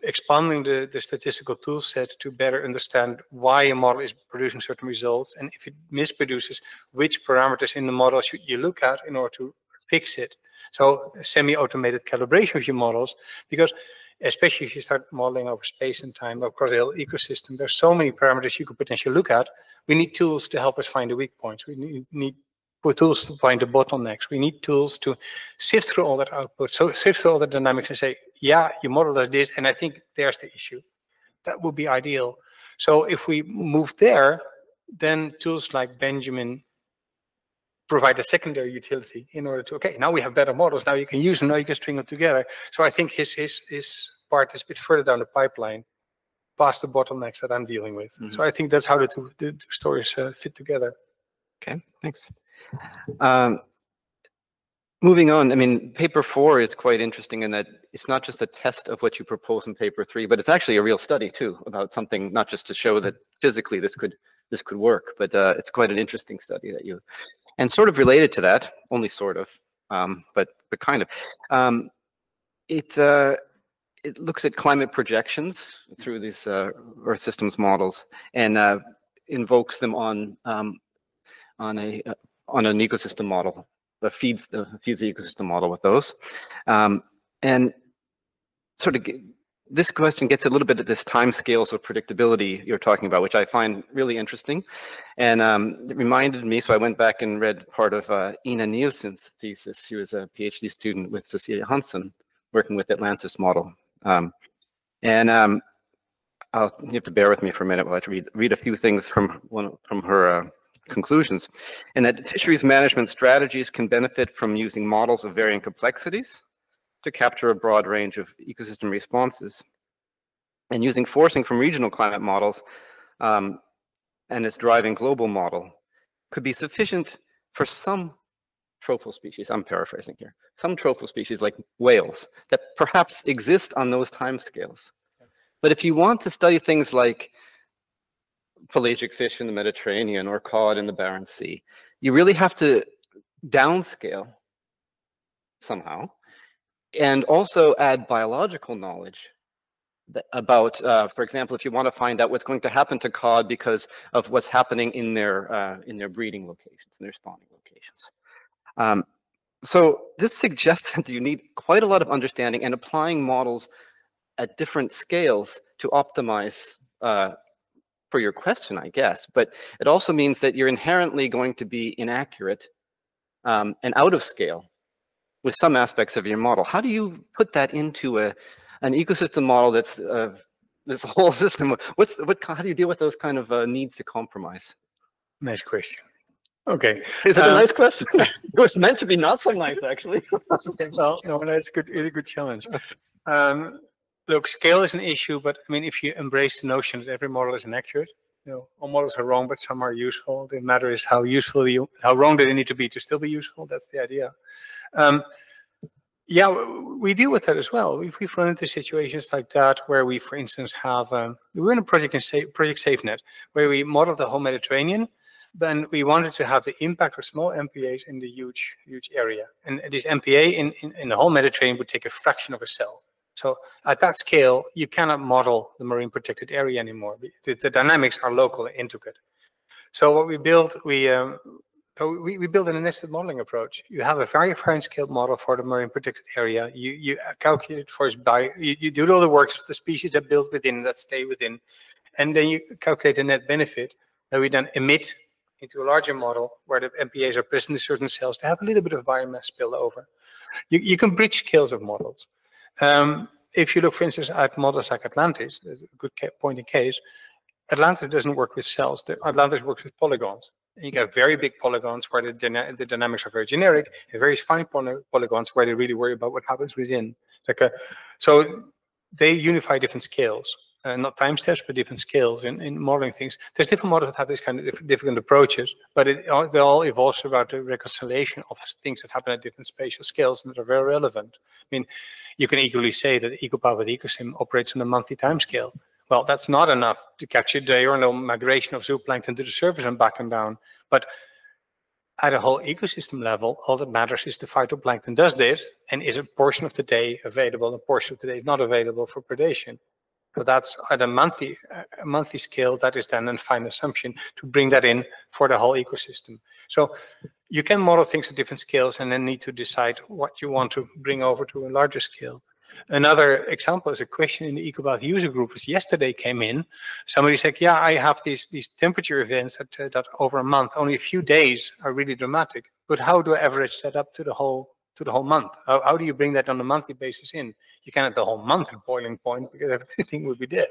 [SPEAKER 3] expanding the statistical tool set to better understand why a model is producing certain results, and if it misproduces, which parameters in the model should you look at in order to fix it. So semi-automated calibration of your models, because especially if you start modeling over space and time, across the whole ecosystem, there's so many parameters you could potentially look at. We need tools to help us find the weak points. We need tools to find the bottlenecks. We need tools to sift through all that output, so sift through all the dynamics and say, yeah, your model does this, and I think there's the issue. That would be ideal. So if we move there, then tools like Benjamin provide a secondary utility in order to, okay, now we have better models, now you can use them, now you can string them together. So I think his part is a bit further down the pipeline, past the bottlenecks that I'm dealing with. Mm-hmm. So I think that's how the two stories fit together.
[SPEAKER 4] Okay, thanks. Moving on, I mean, paper 4 is quite interesting in that it's not just a test of what you propose in paper 3, but it's actually a real study too about something, not just to show that physically this could work, but it's quite an interesting study that you, and sort of related to that, only sort of, but kind of, it looks at climate projections through these Earth systems models and invokes them on an ecosystem model. Feeds the ecosystem model with those, and sort of this question gets a little bit at this time scales of predictability you're talking about, which I find really interesting, and it reminded me. So I went back and read part of Ina Nielsen's thesis. She was a PhD student with Cecilia Hansen, working with Atlantis model, and you have to bear with me for a minute while I read a few things from her. Conclusions, and that fisheries management strategies can benefit from using models of varying complexities to capture a broad range of ecosystem responses, and using forcing from regional climate models and its driving global model could be sufficient for some trophal species. I'm paraphrasing here. Some trophal species like whales that perhaps exist on those timescales. But if you want to study things like pelagic fish in the Mediterranean or cod in the Barents Sea, you really have to downscale somehow, and also add biological knowledge about, for example, if you want to find out what's going to happen to cod because of what's happening in their breeding locations, in their spawning locations. So this suggests that you need quite a lot of understanding and applying models at different scales to optimize for your question, I guess. But it also means that you're inherently going to be inaccurate and out of scale with some aspects of your model. How do you put that into an ecosystem model that's this whole system? How do you deal with those kind of needs to compromise?
[SPEAKER 3] Nice question. Okay.
[SPEAKER 4] Is it a nice question? It was meant to be not so nice, actually.
[SPEAKER 3] Okay, well, no, that's good. It's a good challenge. Look, scale is an issue, but I mean, if you embrace the notion that every model is inaccurate, all models are wrong, but some are useful. The matter is how wrong do they need to be to still be useful? That's the idea. Yeah, we deal with that as well. We've run into situations like that where we, for instance, have we're in a project SafeNet where we modeled the whole Mediterranean. Then we wanted to have the impact of small MPAs in the huge area, and this MPA in the whole Mediterranean would take a fraction of a cell. So at that scale, you cannot model the marine protected area anymore. The dynamics are local and intricate. So what we built, we built a nested modeling approach. You have a very fine scaled model for the marine protected area. You calculate for its you do all the works of the species that build within, that stay within, and then you calculate the net benefit that we then emit into a larger model where the MPAs are present in certain cells to have a little bit of biomass spill over. You can bridge scales of models. If you look, for instance, at models like Atlantis, there's a good point in case, Atlantis doesn't work with cells. Atlantis works with polygons. And you get very big polygons where the dynamics are very generic, and very fine polygons where they really worry about what happens within. So they unify different scales. Not time steps, but different scales in modeling things. There's different models that have this kind of different approaches, but it all evolves about the reconciliation of things that happen at different spatial scales that are very relevant. I mean, you can equally say that Ecopath with Ecosim operates on a monthly time scale. Well, that's not enough to capture diurnal migration of zooplankton to the surface and back and down. But at a whole ecosystem level, all that matters is the phytoplankton does this, and is a portion of the day available, a portion of the day is not available for predation. So that's at a monthly scale. That is then a fine assumption to bring that in for the whole ecosystem. So you can model things at different scales and then need to decide what you want to bring over to a larger scale. Another example is a question in the Ecopath user group, which yesterday came in. Somebody said, yeah, I have these temperature events that over a month, only a few days are really dramatic. But how do I average that up to the whole month? How do you bring that on a monthly basis in? You cannot the whole month at boiling point because everything would be dead.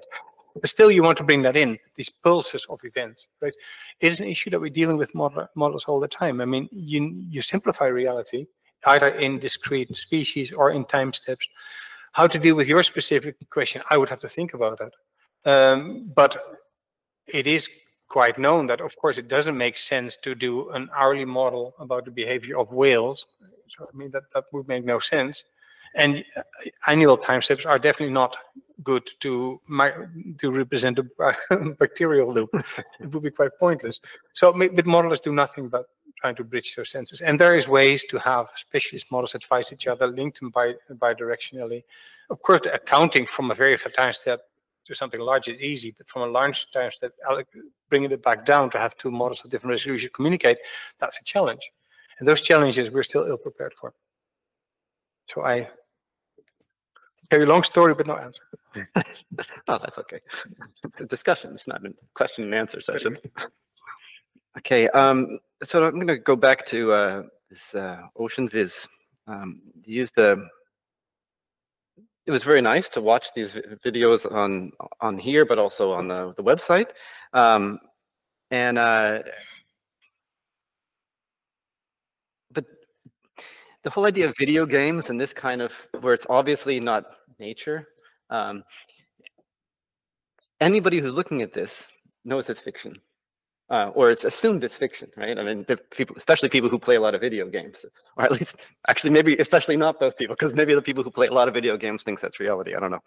[SPEAKER 3] But still, you want to bring that in, these pulses of events, right? It is an issue that we're dealing with models all the time. I mean, you simplify reality, either in discrete species or in time steps. How to deal with your specific question, I would have to think about that. But it is quite known that, of course, it doesn't make sense to do an hourly model about the behavior of whales. So, I mean, that would make no sense. And annual time steps are definitely not good to represent a bacterial loop. It would be quite pointless. So, but modelers do nothing but trying to bridge those senses. And there is ways to have specialist models advise each other, linked them bidirectionally. Of course, the accounting from a very time step to something large is easy, but from a large time step, bringing it back down to have two models of different resolution communicate, that's a challenge. And those challenges we're still ill prepared for. So I tell you a long story, but no answer.
[SPEAKER 4] Oh, that's okay. It's a discussion. It's not a question and answer session. Okay. So I'm going to go back to this OceanViz. It was very nice to watch these videos on here, but also on the website. But the whole idea of video games and this kind of, where it's obviously not nature, anybody who's looking at this knows it's fiction. Or it's assumed it's fiction, right? I mean, people, especially people who play a lot of video games, or at least, actually, maybe especially not those people, because maybe the people who play a lot of video games think that's reality. I don't know.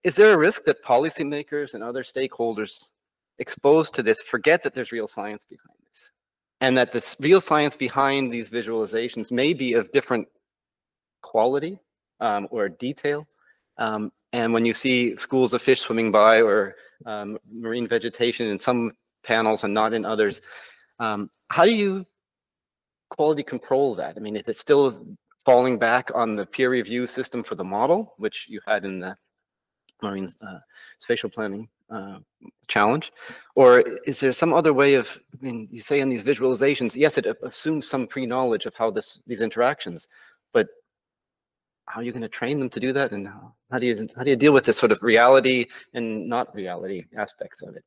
[SPEAKER 4] Is there a risk that policymakers and other stakeholders exposed to this forget that there's real science behind this, and that the real science behind these visualizations may be of different quality or detail? And when you see schools of fish swimming by, or marine vegetation in some panels and not in others, how do you quality control that? I mean, is it still falling back on the peer review system for the model, which you had in the marine spatial planning challenge? Or is there some other way of, I mean, you say in these visualizations, yes, it assumes some pre-knowledge of how these interactions, but how are you going to train them to do that? And how do you deal with this sort of reality and not reality aspects of it?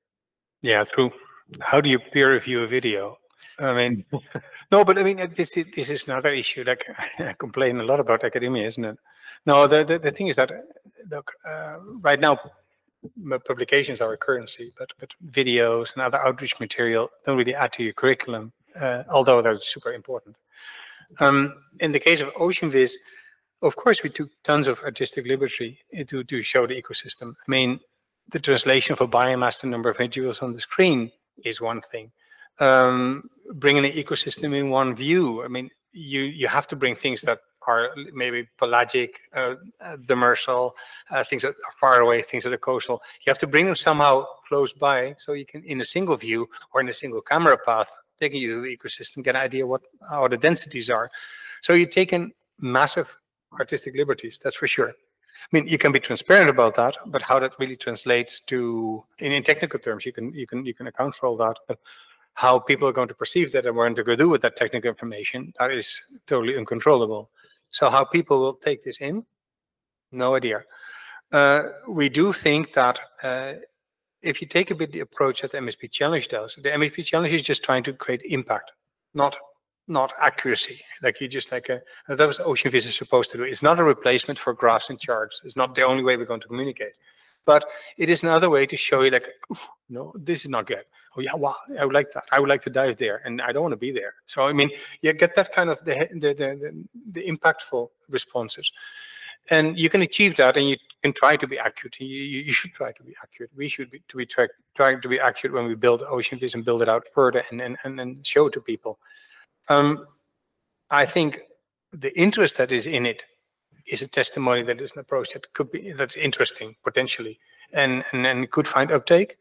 [SPEAKER 3] Yeah, true. How do you peer review a video? I mean, no, but I mean, this is another issue. Like, I complain a lot about academia, isn't it? No, the thing is that, look, right now, publications are a currency, but videos and other outreach material don't really add to your curriculum, although they're super important. In the case of OceanVis, of course, we took tons of artistic liberty to show the ecosystem. I mean, the translation of a biomass to number of individuals on the screen is one thing. Bringing the ecosystem in one view. I mean, you have to bring things that are maybe pelagic, demersal, things that are far away, things that are coastal. You have to bring them somehow close by, so you can, in a single view or in a single camera path, taking you to the ecosystem, get an idea how the densities are. So you're taking massive artistic liberties, that's for sure. I mean, you can be transparent about that, but how that really translates to, in technical terms, you can account for all that. But how people are going to perceive that and what they're going to do with that technical information, that is totally uncontrollable. So how people will take this in, no idea. We do think that if you take a bit the approach that the MSP Challenge does, the MSP Challenge is just trying to create impact, not accuracy. Like you just that was OceanVis is supposed to do. It's not a replacement for graphs and charts. It's not the only way we're going to communicate, but it is another way to show you, like, no, this is not good. Oh yeah, wow, I would like that. I would like to dive there, and I don't want to be there. So I mean, you get that kind of the impactful responses, and you can achieve that, and you can try to be accurate. You should try to be accurate. We should trying to be accurate when we build OceanVis and build it out further and show it to people. I think the interest that is in it is a testimony that is an approach that's interesting potentially, and could find uptake.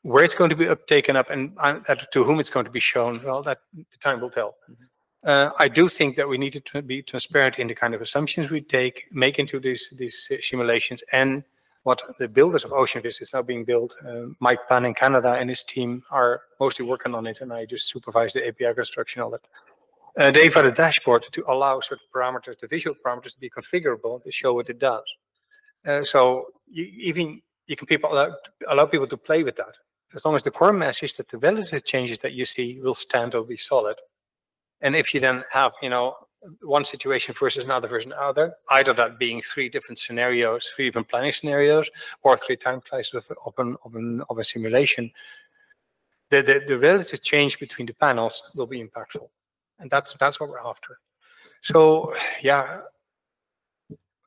[SPEAKER 3] Where it's going to be taken up and to whom it's going to be shown, well, that time will tell. Mm-hmm. I do think that we need to be transparent in the kind of assumptions we make into these simulations, and what the builders of OceanVis is now being built. Mike Pan in Canada and his team are mostly working on it, and I just supervise the API construction and all that. They've had a dashboard to allow certain parameters, the visual parameters, to be configurable to show what it does. So you can allow people to play with that, as long as the core message that the relative changes that you see will stand or be solid. And if you then have, one situation versus another, either that being 3 different scenarios, 3 different planning scenarios, or 3 time slices of a simulation, the relative change between the panels will be impactful. And that's what we're after. So yeah,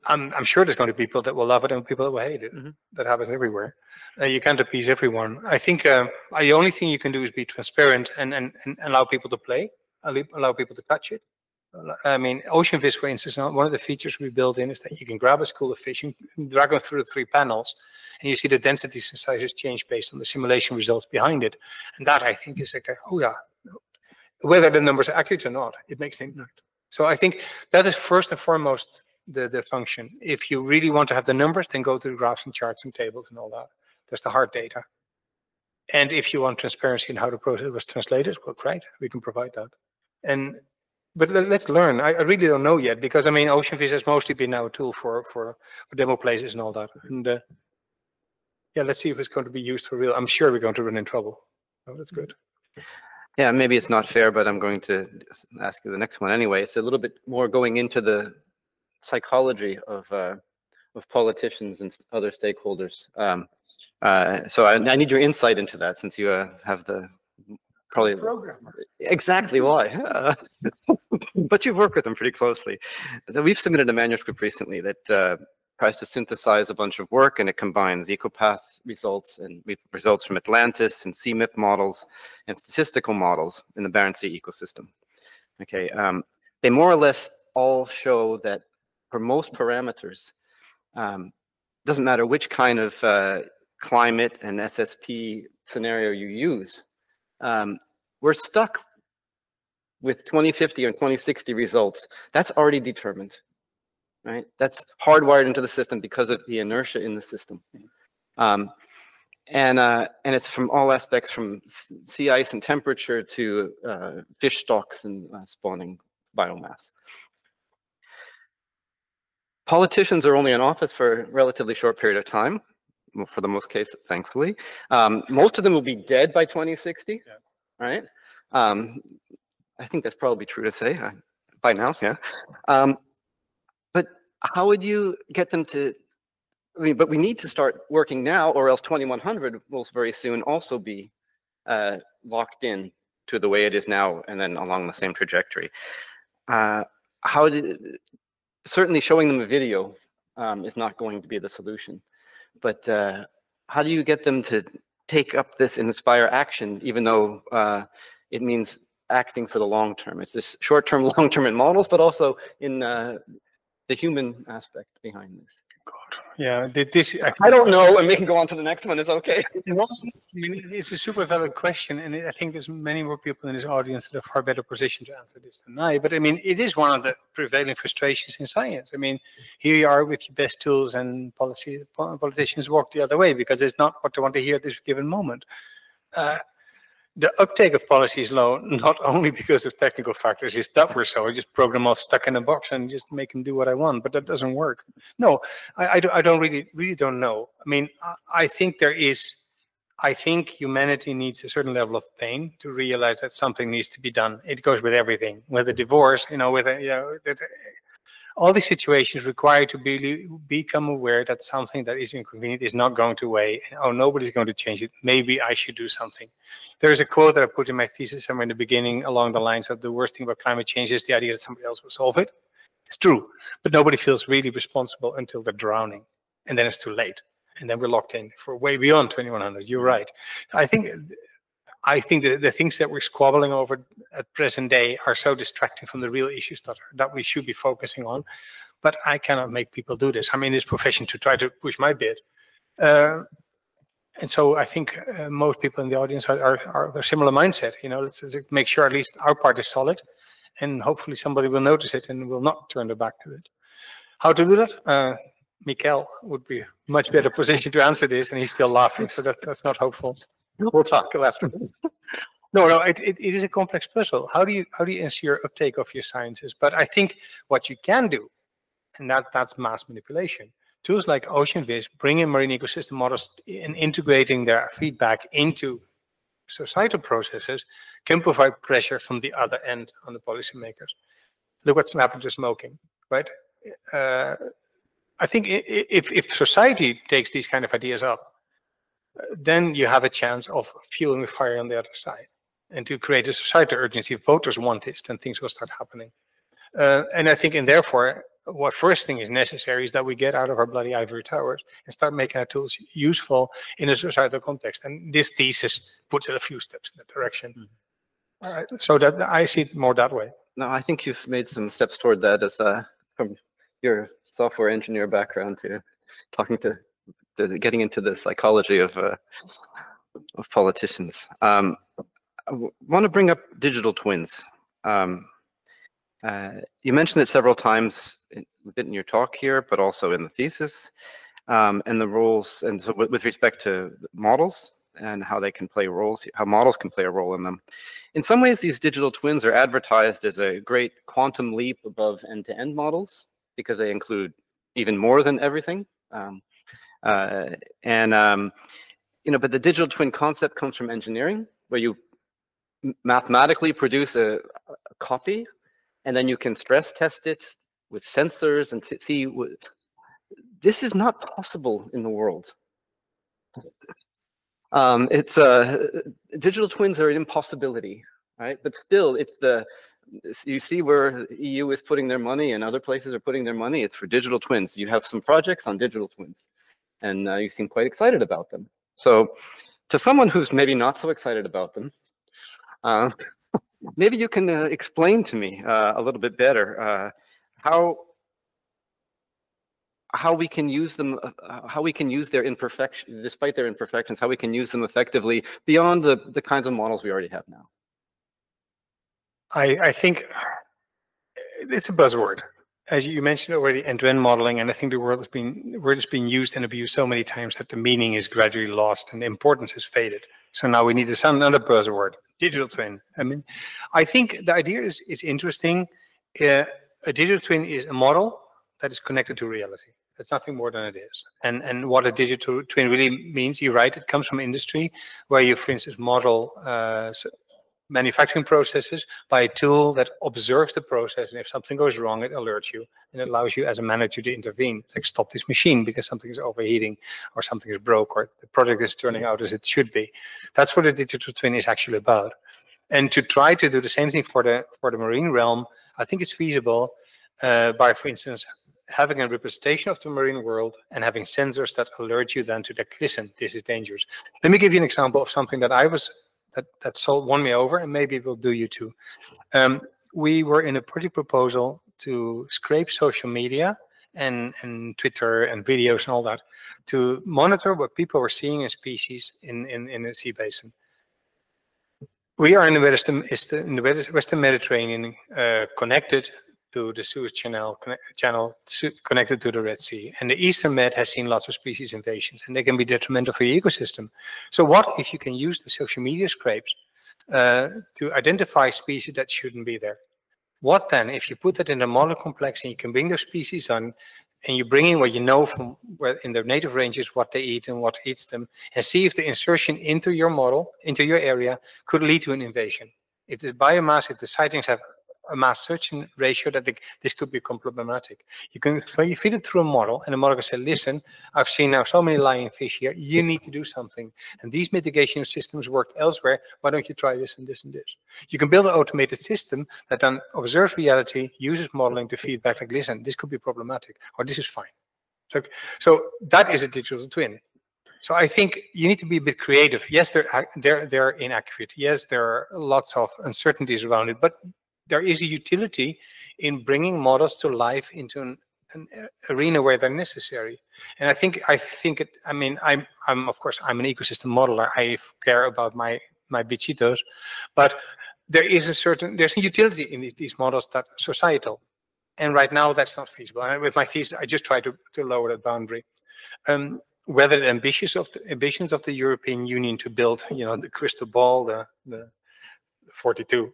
[SPEAKER 3] I'm sure there's going to be people that will love it and people that will hate it. Mm-hmm. That happens everywhere. You can't appease everyone. I think the only thing you can do is be transparent and allow people to play, allow people to touch it. I mean, OceanVis, for instance, one of the features we built in is that you can grab a school of fish and drag them through the 3 panels, and you see the densities and sizes change based on the simulation results behind it. And that, I think, is like, oh yeah, whether the numbers are accurate or not, it makes an impact. So I think that is first and foremost the function. If you really want to have the numbers, then go to the graphs and charts and tables and all that. That's the hard data. And if you want transparency in how the process was translated, well, great, we can provide that. But let's learn. I really don't know yet, because I mean, OceanVis has mostly been now a tool for demo places and all that. And yeah, let's see if it's going to be used for real. I'm sure we're going to run in trouble. Oh, that's good.
[SPEAKER 4] Yeah, maybe it's not fair, but I'm going to ask you the next one anyway. It's a little bit more going into the psychology of politicians and other stakeholders. So I need your insight into that, since you have the probably exactly why. But you've worked with them pretty closely. We've submitted a manuscript recently that tries to synthesize a bunch of work, and it combines Ecopath results and results from Atlantis and CMIP models and statistical models in the Barents Sea ecosystem. Okay, they more or less all show that for most parameters, doesn't matter which kind of climate and SSP scenario you use, we're stuck with 2050 and 2060 results. That's already determined, right? That's hardwired into the system because of the inertia in the system. And it's from all aspects, from sea ice and temperature to fish stocks and spawning biomass. Politicians are only in office for a relatively short period of time, for the most case, thankfully. Most of them will be dead by 2060, yeah. Right? I think that's probably true to say by now, yeah. But how would you get them to, I mean, but we need to start working now, or else 2100 will very soon also be locked in to the way it is now, and then along the same trajectory. Certainly showing them a video is not going to be the solution, but how do you get them to take up this and inspire action, even though it means acting for the long term? It's this short term, long term in models, but also in the human aspect behind this.
[SPEAKER 3] God. Yeah,
[SPEAKER 4] I don't know, and we can go on to the next one. It's okay.
[SPEAKER 3] Well, I mean, it's a super valid question, and I think there's many more people in this audience that are far better positioned to answer this than I. But I mean, it is one of the prevailing frustrations in science. I mean, here you are with your best tools, and politicians walk the other way because it's not what they want to hear at this given moment. The uptake of policy is low, not only because of technical factors, it's that we're so, I just program them all stuck in a box and just make them do what I want, but that doesn't work. No, I don't really don't know. I mean, I think humanity needs a certain level of pain to realize that something needs to be done. It goes with everything, with a divorce, all these situations require you to become aware that something that is inconvenient is not going away. And, oh, nobody's going to change it. Maybe I should do something. There's a quote that I put in my thesis somewhere in the beginning along the lines of the worst thing about climate change is the idea that somebody else will solve it. It's true, but nobody feels really responsible until they're drowning. And then it's too late. And then we're locked in for way beyond 2100. You're right. I think the things that we're squabbling over at present day are so distracting from the real issues that we should be focusing on. But I cannot make people do this. I'm in this profession to try to push my bit. And so I think most people in the audience are a similar mindset. Let's make sure at least our part is solid. And hopefully somebody will notice it and will not turn their back to it. How to do that? Mikkel would be much better position to answer this, and he's still laughing, so that's not hopeful. We'll talk after. No, it is a complex puzzle. How do you ensure uptake of your sciences? But I think what you can do, and that's mass manipulation. Tools like OceanViz, bringing marine ecosystem models and integrating their feedback into societal processes can provide pressure from the other end on the policymakers. Look what's happened to smoking, right? I think if society takes these kind of ideas up, then you have a chance of fueling the fire on the other side and to create a societal urgency. If voters want this, then things will start happening. And I think, and therefore, what first thing is necessary is that we get out of our bloody ivory towers and start making our tools useful in a societal context. And this thesis puts it a few steps in that direction. All right, so that I see it more that way.
[SPEAKER 4] No, I think you've made some steps toward that as from your software engineer background to talking to getting into the psychology of politicians. I want to bring up digital twins. You mentioned it several times within your talk here, but also in the thesis, and the roles, and so with respect to models and how they can play roles, how models can play a role in them. In some ways, these digital twins are advertised as a great quantum leap above end-to-end models, because they include even more than everything. But the digital twin concept comes from engineering, where you mathematically produce a copy, and then you can stress test it with sensors and see. This is not possible in the world. Digital twins are an impossibility, right? But still, it's the you see where the EU is putting their money and other places are putting their money. It's for digital twins. You have some projects on digital twins, and you seem quite excited about them. So to someone who's maybe not so excited about them, maybe you can explain to me a little bit better how we can use them, how we can use their imperfection, despite their imperfections, how we can use them effectively beyond the kinds of models we already have now.
[SPEAKER 3] I think it's a buzzword. As you mentioned already, end-to-end modeling, and I think the word is being used and abused so many times that the meaning is gradually lost and the importance has faded. So now we need to sound another buzzword, digital twin. I mean, I think the idea is interesting. A digital twin is a model that is connected to reality. It's nothing more than it is. And what a digital twin really means, you're right, it comes from industry, where you, for instance, model manufacturing processes by a tool that observes the process, and if something goes wrong, it alerts you and it allows you as a manager to intervene. It's like, stop this machine because something is overheating or something is broke or the product is turning out as it should be. That's what a digital twin is actually about. And to try to do the same thing for the marine realm, I think it's feasible by, for instance, having a representation of the marine world and having sensors that alert you then to like, listen, this is dangerous. Let me give you an example of something that that won me over, and maybe it will do you too. We were in a project proposal to scrape social media and Twitter and videos and all that to monitor what people were seeing in species in the sea basin. We are in the Western Mediterranean, connected to the Suez Channel connected to the Red Sea. And the Eastern Med has seen lots of species invasions, and they can be detrimental for your ecosystem. So what if you can use the social media scrapes to identify species that shouldn't be there? What then if you put that in a model complex and you can bring those species on, and you bring in what you know from where in their native ranges, what they eat and what eats them, and see if the insertion into your model, into your area, could lead to an invasion. If the biomass, if the sightings have a mass searching ratio that this could be problematic. You can feed it through a model, and the model can say, listen, I've seen now so many lying fish here, you need to do something. And these mitigation systems worked elsewhere, why don't you try this and this and this? You can build an automated system that then observes reality, uses modeling to feedback, like, listen, this could be problematic, or this is fine. So that is a digital twin. So I think you need to be a bit creative. Yes, they're inaccurate. Yes, there are lots of uncertainties around it, but there is a utility in bringing models to life into an arena where they're necessary. And I mean, of course, I'm an ecosystem modeler. I care about my bichitos, but there's a utility in these models that are societal. And right now that's not feasible. And with my thesis, I just try to lower that boundary. Whether the ambitions of the European Union to build, the crystal ball, the 42.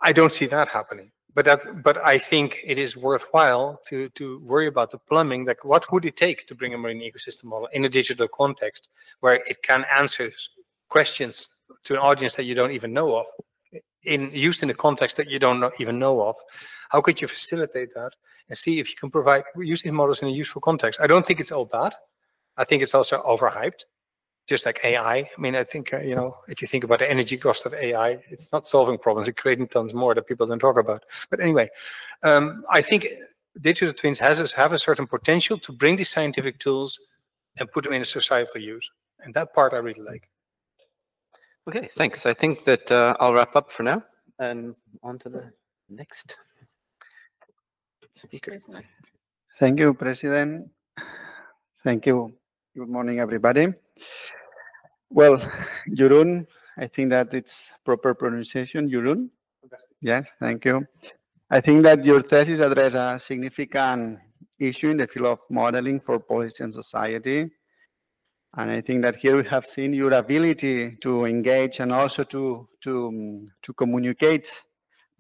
[SPEAKER 3] I don't see that happening. But I think it is worthwhile to worry about the plumbing. Like, what would it take to bring a marine ecosystem model in a digital context where it can answer questions to an audience that you don't even know of, used in a context that you don't even know of? How could you facilitate that and see if you can use these models in a useful context? I don't think it's all bad. I think it's also overhyped. Just like AI. I mean, I think, if you think about the energy cost of AI, it's not solving problems, it's creating tons more that people don't talk about. But anyway, I think digital twins have a certain potential to bring these scientific tools and put them in a societal use. And that part I really like.
[SPEAKER 4] Okay, thanks. I think that I'll wrap up for now and on to the next speaker.
[SPEAKER 5] Thank you, President. Thank you. Good morning, everybody. Well, Jeroen, I think that it's proper pronunciation, Jeroen. Yes, thank you. I think that your thesis addresses a significant issue in the field of modeling for policy and society. And I think that here we have seen your ability to engage and also to communicate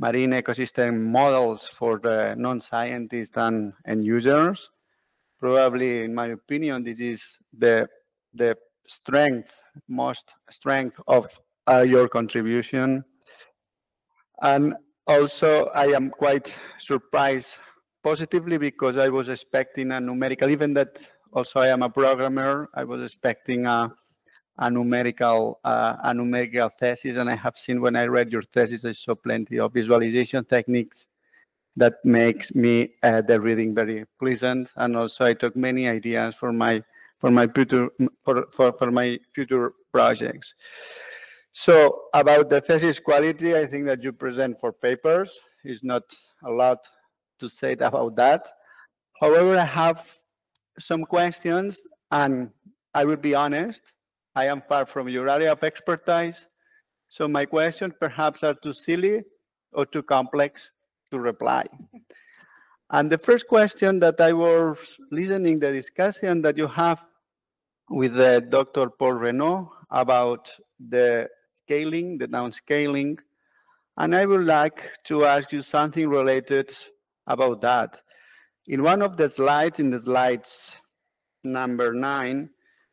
[SPEAKER 5] marine ecosystem models for the non-scientists and users. Probably, in my opinion, this is the most strength of your contribution. And also, I am quite surprised positively because I was expecting a numerical, even that also I am a programmer, I was expecting a a numerical thesis, and I have seen when I read your thesis, I saw plenty of visualization techniques that makes me the reading very pleasant, and also I took many ideas for my future projects. So about the thesis quality, I think that you present for papers is not a lot to say about that. However, I have some questions, and I will be honest, I am far from your area of expertise, so my questions perhaps are too silly or too complex to reply. And the first question that I was listening the discussion that you have with Dr. Paul Renaud about the scaling, the downscaling, and I would like to ask you something related about that. In one of the slides, in the slides number 9,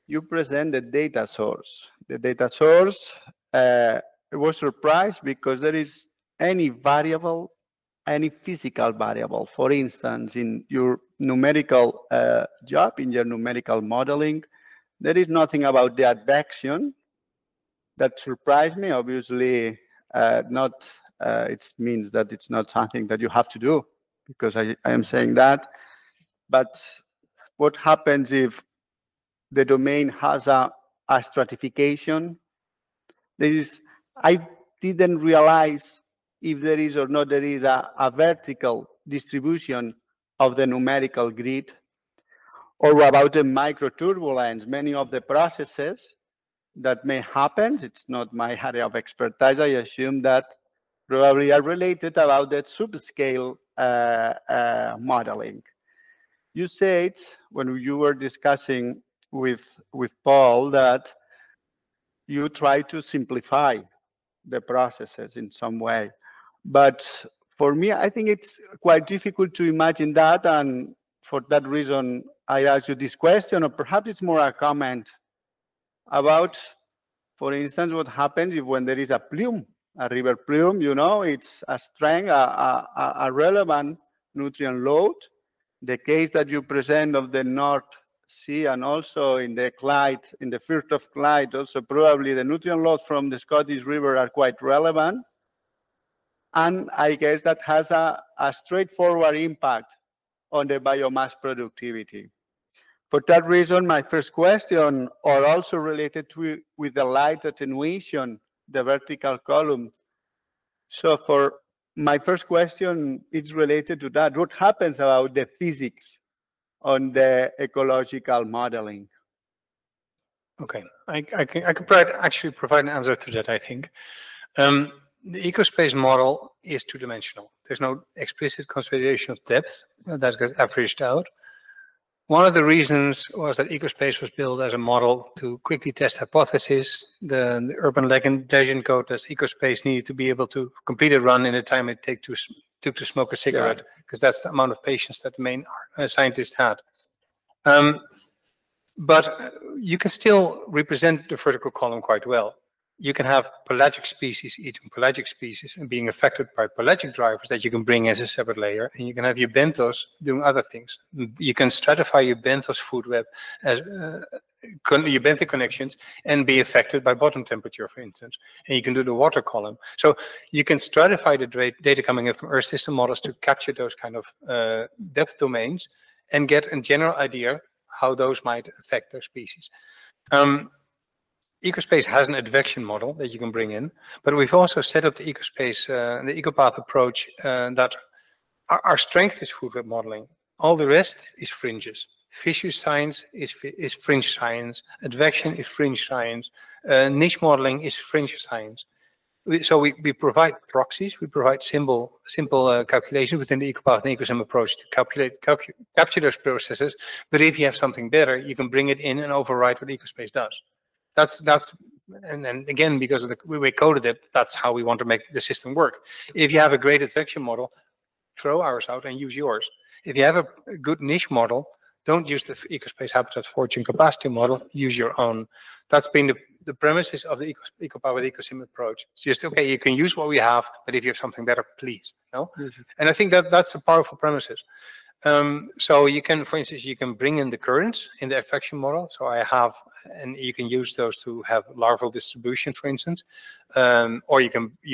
[SPEAKER 5] you present the data source. The data source, I was surprised because there is any variable, any physical variable. For instance, in your numerical job, in your numerical modeling, there is nothing about the advection that surprised me. Obviously, it means that it's not something that you have to do, because I am saying that. But what happens if the domain has a stratification? I didn't realize if there is or not there is a vertical distribution of the numerical grid, or about the microturbulence. Many of the processes that may happen, it's not my area of expertise, I assume that probably are related about the subscale modeling. You said when you were discussing with Paul that you try to simplify the processes in some way. But for me, I think it's quite difficult to imagine that, and for that reason, I asked you this question, or perhaps it's more a comment about, for instance, what happens if when there is a plume, a river plume, you know, it's a strength, a relevant nutrient load. The case that you present of the North Sea, and also in the Clyde, in the Firth of Clyde, also probably the nutrient loads from the Scottish River are quite relevant. And I guess that has a straightforward impact on the biomass productivity. For that reason, my first question, are also related with the light attenuation, the vertical column. So for my first question, it's related to that. What happens about the physics on the ecological modeling?
[SPEAKER 3] Okay, I can actually provide an answer to that, I think. The ecospace model is two-dimensional. There's no explicit consideration of depth that gets averaged out. One of the reasons was that Ecospace was built as a model to quickly test hypotheses. The urban legend code that Ecospace needed to be able to complete a run in the time it took to smoke a cigarette, because that's the amount of patience that the main scientist had. But you can still represent the vertical column quite well. You can have pelagic species eating pelagic species and being affected by pelagic drivers that you can bring as a separate layer. And you can have your benthos doing other things. You can stratify your benthos food web as your benthic connections and be affected by bottom temperature, for instance. And you can do the water column. So you can stratify the data coming in from Earth system models to capture those kind of depth domains and get a general idea how those might affect those species. Ecospace has an advection model that you can bring in, but we've also set up the Ecospace, the Ecopath approach, that our strength is food web modeling. All the rest is fringes. Fisheries science is fringe science. Advection is fringe science. Niche modeling is fringe science. So we provide proxies, we provide simple calculations within the Ecopath and Ecosim approach to capture those processes. But if you have something better, you can bring it in and override what Ecospace does. And then again, because of the way we coded it, that's how we want to make the system work. If you have a great advection model, throw ours out and use yours. If you have a good niche model, don't use the Ecospace habitat fortune capacity model, use your own. That's been the premises of the Ecopath with Ecosim approach. It's just, okay, you can use what we have, but if you have something better, please. No? Mm-hmm. And I think that's a powerful premises. So you can, for instance, you can bring in the currents in the affection model. So I have, and you can use those to have larval distribution, for instance, or you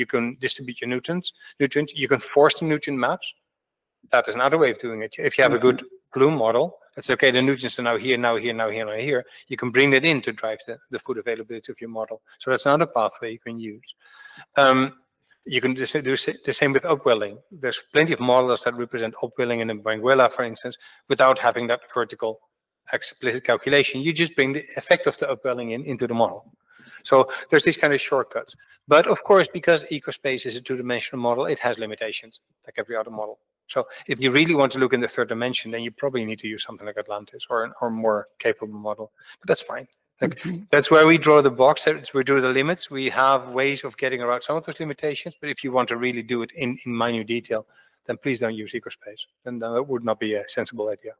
[SPEAKER 3] can distribute your nutrients. You can force the nutrient maps. That is another way of doing it. If you have a good plume model, it's okay. The nutrients are now here, now here, now here, now here. You can bring that in to drive the food availability of your model. So that's another pathway you can use. You can do the same with upwelling. There's plenty of models that represent upwelling in a Benguela, for instance, without having that vertical explicit calculation. You just bring the effect of the upwelling into the model. So there's these kind of shortcuts. But of course, because Ecospace is a two-dimensional model, it has limitations, like every other model. So if you really want to look in the third dimension, then you probably need to use something like Atlantis or a more capable model. But that's fine. Like, that's where we draw the box. We do the limits. We have ways of getting around some of those limitations. But if you want to really do it in minute detail, then please don't use Ecospace. Then that would not be a sensible idea.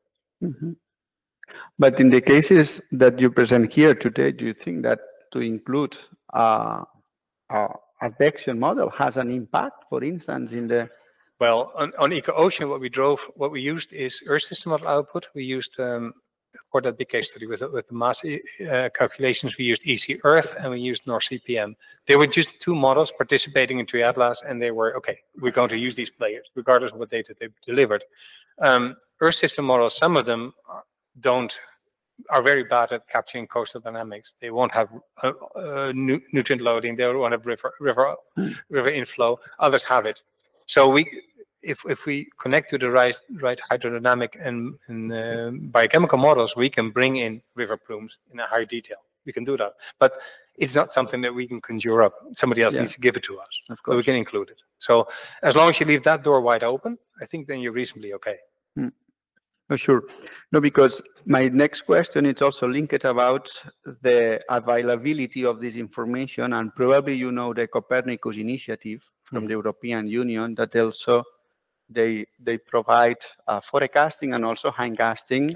[SPEAKER 5] But in the cases that you present here today, do you think that to include a advection model has an impact, for instance, in the...
[SPEAKER 3] Well, on EcoOcean, what we used is Earth system model output. We used for that big case study with the mass calculations, we used EC Earth and we used North CPM. They were just two models participating in Triatlas, and they were, okay, we're going to use these players, regardless of what data they delivered. Earth system models, some of them are very bad at capturing coastal dynamics. They won't have nutrient loading. They won't have river inflow. Others have it. So if we connect to the right hydrodynamic and biochemical models, we can bring in river plumes in a high detail. We can do that, but it's not something that we can conjure up. Somebody else needs to give it to us. Of course, we can include it. So as long as you leave that door wide open, I think then you're reasonably okay.
[SPEAKER 5] Oh, sure. No, because my next question is also linked about the availability of this information, and probably you know the Copernicus initiative from the European Union that also they provide forecasting and also hindcasting,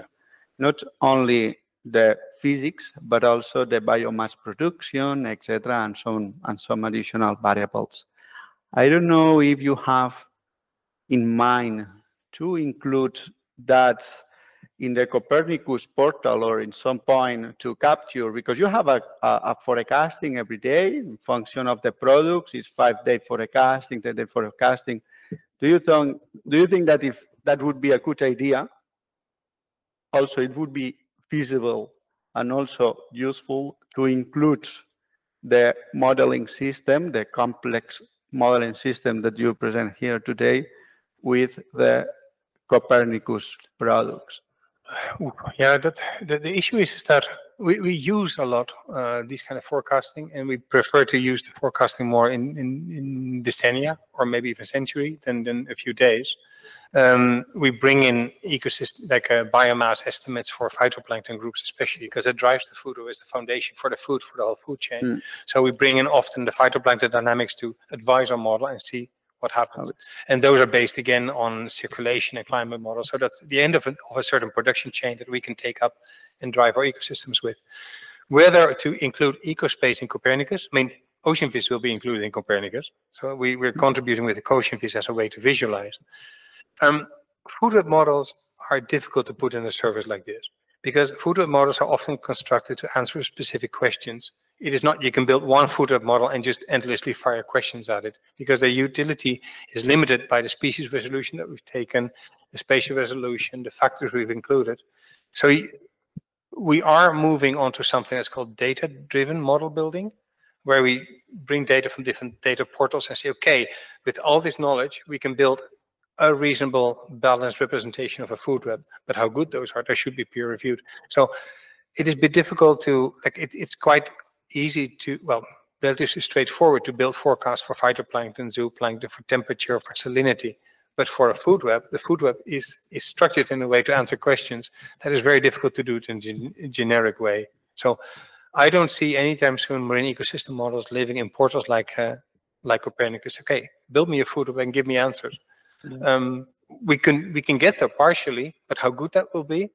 [SPEAKER 5] not only the physics but also the biomass production, etc., and some additional variables. I don't know if you have in mind to include that in the Copernicus portal or in some point to capture, because you have a forecasting every day in function of the products. It's 5-day forecasting, 10-day forecasting. Do you think that if that would be a good idea, also it would be feasible and also useful to include the modeling system, the complex modeling system that you present here today with the Copernicus products?
[SPEAKER 3] Yeah, the issue is that we use a lot these kind of forecasting, and we prefer to use the forecasting more in decennia or maybe even century than a few days. We bring in ecosystem like biomass estimates for phytoplankton groups, especially because it drives the food or is the foundation for the food for the whole food chain. So we bring in often the phytoplankton dynamics to advise our model and see what happens. And those are based again on circulation and climate models. So that's the end of a certain production chain that we can take up and drive our ecosystems with. Whether to include Ecospace in Copernicus, I mean, OceanVis will be included in Copernicus. So we're contributing with the OceanVis as a way to visualize. Food web models are difficult to put in a service like this because food web models are often constructed to answer specific questions. It is not, you can build one food web model and just endlessly fire questions at it because their utility is limited by the species resolution that we've taken, the spatial resolution, the factors we've included. So we are moving on to something that's called data-driven model building, where we bring data from different data portals and say, okay, with all this knowledge, we can build a reasonable balanced representation of a food web, but how good those are, they should be peer reviewed. So it is a bit difficult to, like, it's quite easy to, well, relatively straightforward to build forecasts for phytoplankton, zooplankton, for temperature, for salinity. But for a food web, the food web is structured in a way to answer questions that is very difficult to do it in a generic way. So I don't see anytime soon marine ecosystem models living in portals like Copernicus. Okay, build me a food web and give me answers. We can get there partially, but how good that will be,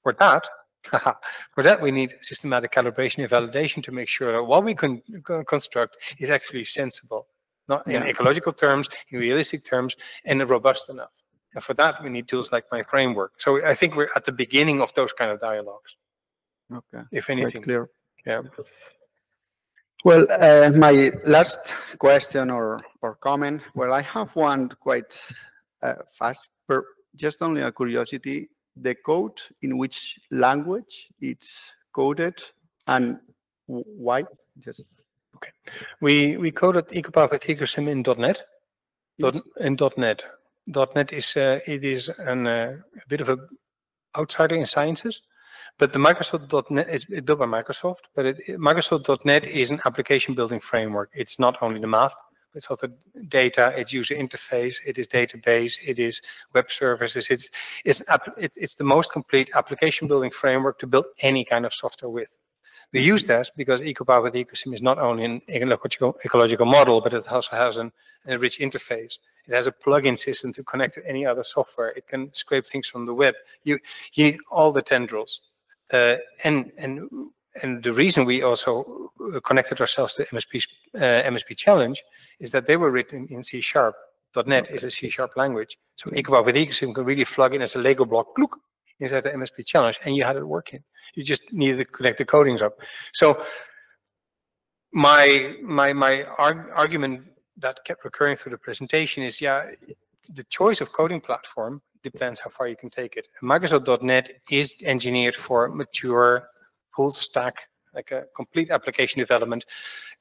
[SPEAKER 3] for that we need systematic calibration and validation to make sure that what we can construct is actually sensible, not in ecological terms, in realistic terms, and robust enough. And for that, we need tools like my framework. So I think we're at the beginning of those kind of dialogues.
[SPEAKER 5] Okay.
[SPEAKER 3] If
[SPEAKER 5] Quite
[SPEAKER 3] anything.
[SPEAKER 5] clear.
[SPEAKER 3] Yeah.
[SPEAKER 5] Well, my last question or comment. Well, I have one quite fast, but just only a curiosity. The code in which language it's coded and why? Just
[SPEAKER 3] okay. We coded Ecopath with Ecosim in .NET.
[SPEAKER 5] Yes.
[SPEAKER 3] In .NET. .NET is it is a bit of a outsider in sciences, but the Microsoft.NET is built by Microsoft. But Microsoft.NET is an application building framework. It's not only the math. It's also data. It's user interface. It is database. It is web services. It's the most complete application building framework to build any kind of software with. We use that because Ecopath with Ecosim is not only an ecological model, but it also has a rich interface. It has a plugin system to connect to any other software. It can scrape things from the web. You need all the tendrils. And the reason we also connected ourselves to MSP Challenge is that they were written in C#. .NET is a C# language. So Ecopath with Ecosim can really plug in as a Lego block, look, inside the MSP Challenge, and you had it working. You just needed to connect the codings up. So my argument that kept recurring through the presentation is, yeah, the choice of coding platform depends how far you can take it. Microsoft.NET is engineered for mature, full stack, like a complete application development,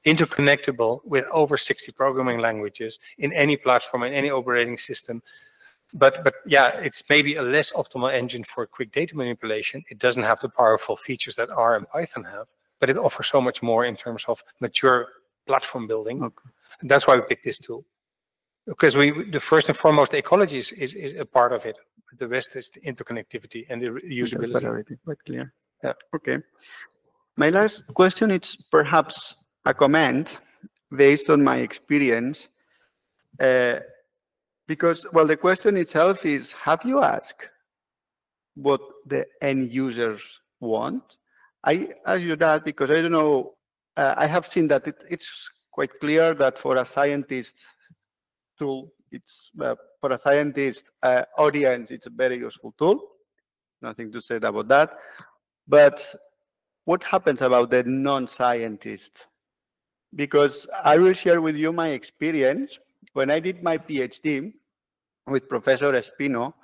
[SPEAKER 3] interconnectable with over 60 programming languages in any platform, in any operating system. But yeah, it's maybe a less optimal engine for quick data manipulation. It doesn't have the powerful features that R and Python have, but it offers so much more in terms of mature platform building. Okay. And that's why we picked this tool. Because the first and foremost, the ecology is a part of it. The rest is the interconnectivity and the usability.
[SPEAKER 5] Quite clear.
[SPEAKER 3] Yeah.
[SPEAKER 5] Okay. My last question is perhaps a comment based on my experience. Because, well, the question itself is, have you asked what the end users want? I ask you that because I don't know, I have seen that it's quite clear that for a scientist tool, it's for a scientist audience, it's a very useful tool. Nothing to say about that. But what happens about the non-scientist? Because I will share with you my experience. When I did my PhD with Professor Espino,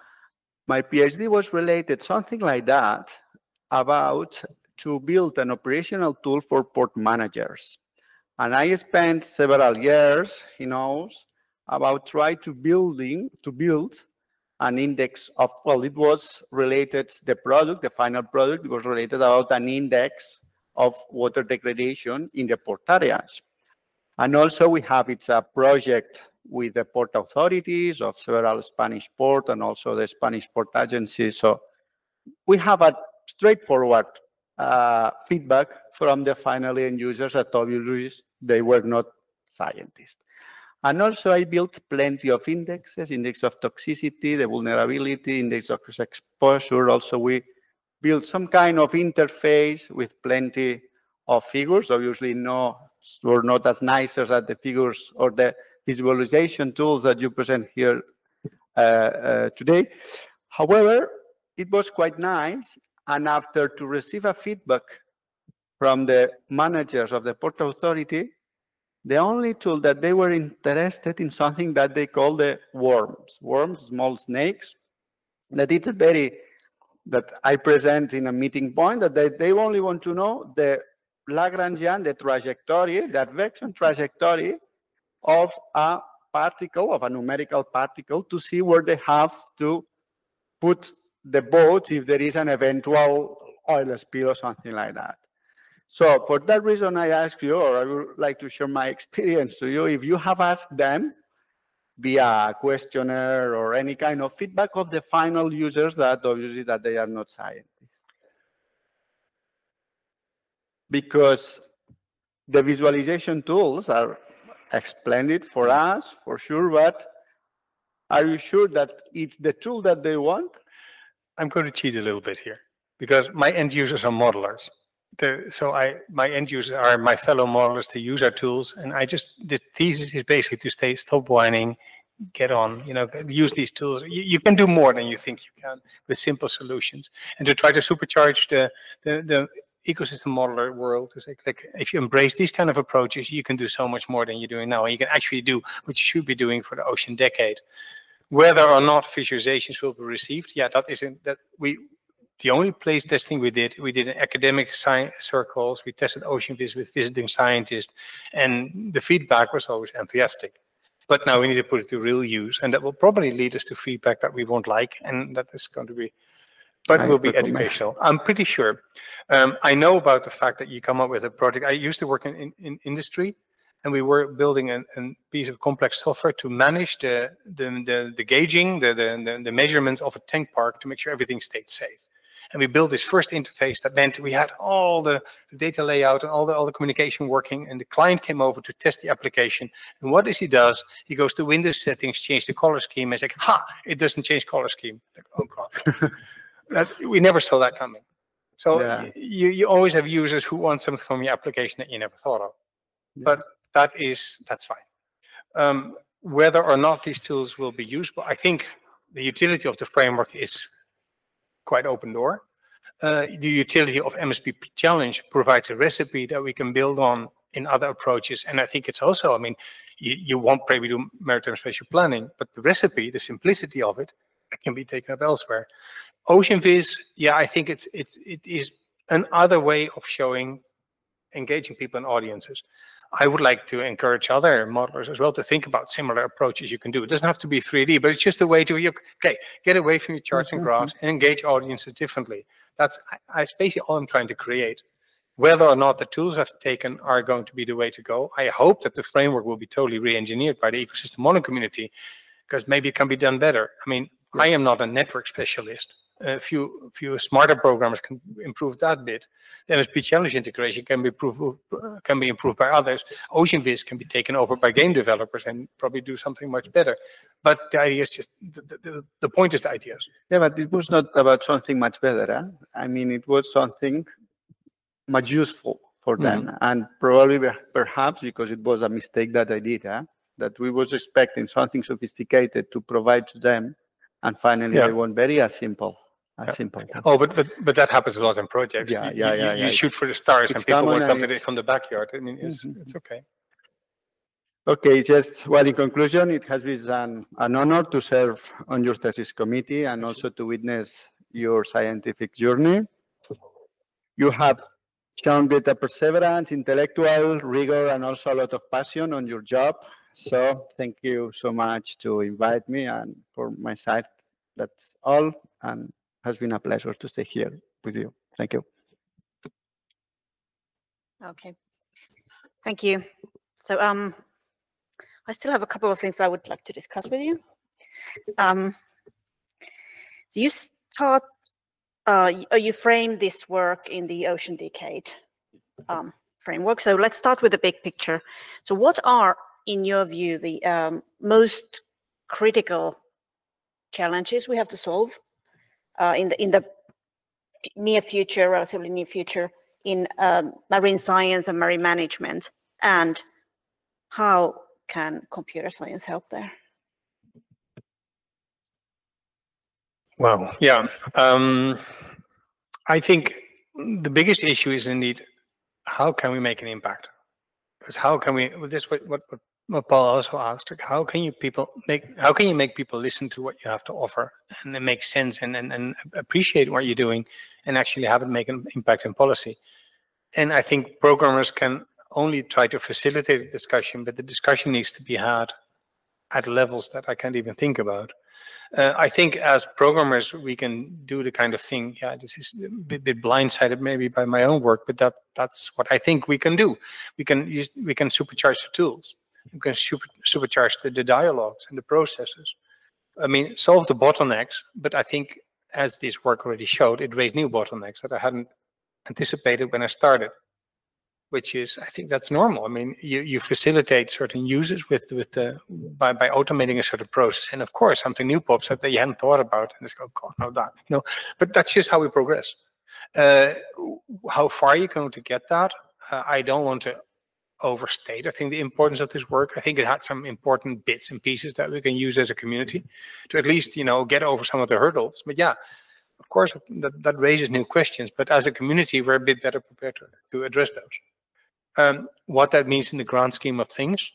[SPEAKER 5] my PhD was related, something like that, about to build an operational tool for port managers. And I spent several years, he knows, about trying to build an index of, well, it was related, the product, the final product, was related about an index of water degradation in the port areas. And also we have, it's a project with the port authorities of several Spanish ports and also the Spanish port agency. So we have a straightforward feedback from the final end users that obviously they were not scientists. And also I built plenty of indexes, index of toxicity, the vulnerability, index of exposure. Also we built some kind of interface with plenty of figures. Obviously were not as nice as the figures or the visualization tools that you present here today. However, it was quite nice. And after to receive a feedback from the managers of the Port Authority, the only tool that they were interested in something that they call the worms. Worms, small snakes, that it's that I present in a meeting point, that they only want to know the Lagrangian, the trajectory, the advection trajectory of a particle, of a numerical particle, to see where they have to put the boat if there is an eventual oil spill or something like that. So for that reason, I ask you, or I would like to share my experience to you, if you have asked them via questionnaire or any kind of feedback of the final users that obviously that they are not scientists. Because the visualization tools are splendid for us, for sure, but are you sure that it's the tool that they want?
[SPEAKER 3] I'm going to cheat a little bit here because my end users are modelers. My end users are my fellow modelers to use our tools, and the thesis is basically to stop whining, get on, use these tools. You can do more than you think you can with simple solutions. And to try to supercharge the ecosystem modeler world, is like if you embrace these kind of approaches, you can do so much more than you're doing now. And you can actually do what you should be doing for the ocean decade. Whether or not visualizations will be received, yeah, the only place testing we did in academic science circles. We tested OceanViz with visiting scientists, and the feedback was always enthusiastic. But now we need to put it to real use, and that will probably lead us to feedback that we won't like, and that is going to be, but will be educational. I'm pretty sure. I know about the fact that you come up with a project. I used to work in industry, and we were building a piece of complex software to manage the gauging, the measurements of a tank park to make sure everything stayed safe. And we built this first interface that meant we had all the data layout and all the communication working, and the client came over to test the application. And what he does, he goes to Windows settings, change the color scheme, and it's like, it doesn't change color scheme. Like, oh God. We never saw that coming. So yeah. you always have users who want something from your application that you never thought of. Yeah. But that's fine. Whether or not these tools will be useful, I think the utility of the framework is quite open door. The utility of MSP Challenge provides a recipe that we can build on in other approaches. And I think it's also, I mean, you won't probably do maritime spatial planning, but the recipe, the simplicity of it, can be taken up elsewhere. OceanViz, yeah, I think it is another way of engaging people and audiences. I would like to encourage other modelers as well to think about similar approaches you can do. It doesn't have to be 3D, but it's just a way to, get away from your charts and graphs and engage audiences differently. That's basically all I'm trying to create. Whether or not the tools I've taken are going to be the way to go, I hope that the framework will be totally re-engineered by the ecosystem modeling community, because maybe it can be done better. I mean, I am not a network specialist. A few smarter programmers can improve that bit. The MSP Challenge integration can be improved by others. OceanViz can be taken over by game developers and probably do something much better. But the idea is just the point is the ideas.
[SPEAKER 5] Yeah, but it was not about something much better. Huh? I mean, it was something much useful for them, and probably perhaps because it was a mistake that I did. That we was expecting something sophisticated to provide to them, and finally they want very simple. Simple.
[SPEAKER 3] Oh, but that happens a lot in projects. You shoot for the stars, and people want something from the backyard. I mean, it's okay.
[SPEAKER 5] Okay, just well, in conclusion, it has been an honor to serve on your thesis committee and also to witness your scientific journey. You have shown great perseverance, intellectual rigor, and also a lot of passion on your job. So thank you so much to invite me, and for my side, that's all. And has been a pleasure to stay here with you. Thank you.
[SPEAKER 1] Okay. Thank you. So I still have a couple of things I would like to discuss with you. So you start, you frame this work in the Ocean Decade framework. So let's start with the big picture. So what are, in your view, the most critical challenges we have to solve in the near future, relatively near future, in marine science and marine management, and how can computer science help there?
[SPEAKER 3] Well, yeah, I think the biggest issue is indeed how can we make an impact? Because how can we? This what Paul also asked, like, how can you make people listen to what you have to offer and it makes sense and appreciate what you're doing and actually have it make an impact in policy? And I think programmers can only try to facilitate the discussion, but the discussion needs to be had at levels that I can't even think about. I think as programmers, we can do the kind of thing, this is a bit blindsided maybe by my own work, but that's what I think we can do. We can supercharge the tools. We can supercharge the dialogues and the processes. I mean, solve the bottlenecks, but I think as this work already showed, it raised new bottlenecks that I hadn't anticipated when I started, which is, I think that's normal. I mean, you facilitate certain users by automating a certain process, and of course something new pops up that you hadn't thought about, and it's oh God, no, that, you know. But that's just how we progress. How far are you going to get that? I don't want to overstate, I think, the importance of this work. I think it had some important bits and pieces that we can use as a community to at least, get over some of the hurdles. But yeah, of course, that raises new questions. But as a community, we're a bit better prepared to address those. What that means in the grand scheme of things,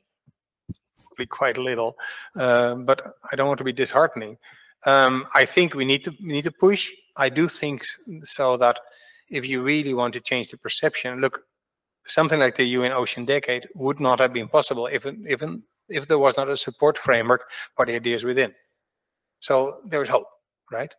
[SPEAKER 3] probably quite little. But I don't want to be disheartening. I think we need to push. I do think so that if you really want to change the perception, look, something like the UN Ocean Decade would not have been possible if there was not a support framework for the ideas within. So there is hope, right?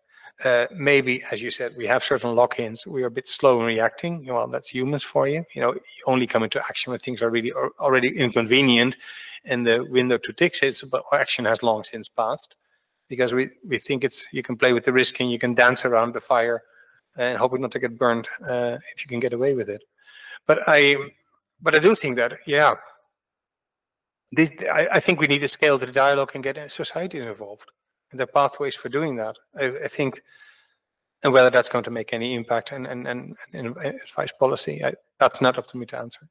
[SPEAKER 3] Maybe, as you said, we have certain lock-ins. We are a bit slow in reacting. Well, that's humans for you. You only come into action when things are really already inconvenient, and the window to fix it, but action has long since passed. Because we think you can play with the risk and you can dance around the fire and hope not to get burned if you can get away with it. But I do think that, yeah, I think we need to scale the dialogue and get society involved. And there are pathways for doing that. I think, and whether that's going to make any impact and advice policy, that's not up to me to answer.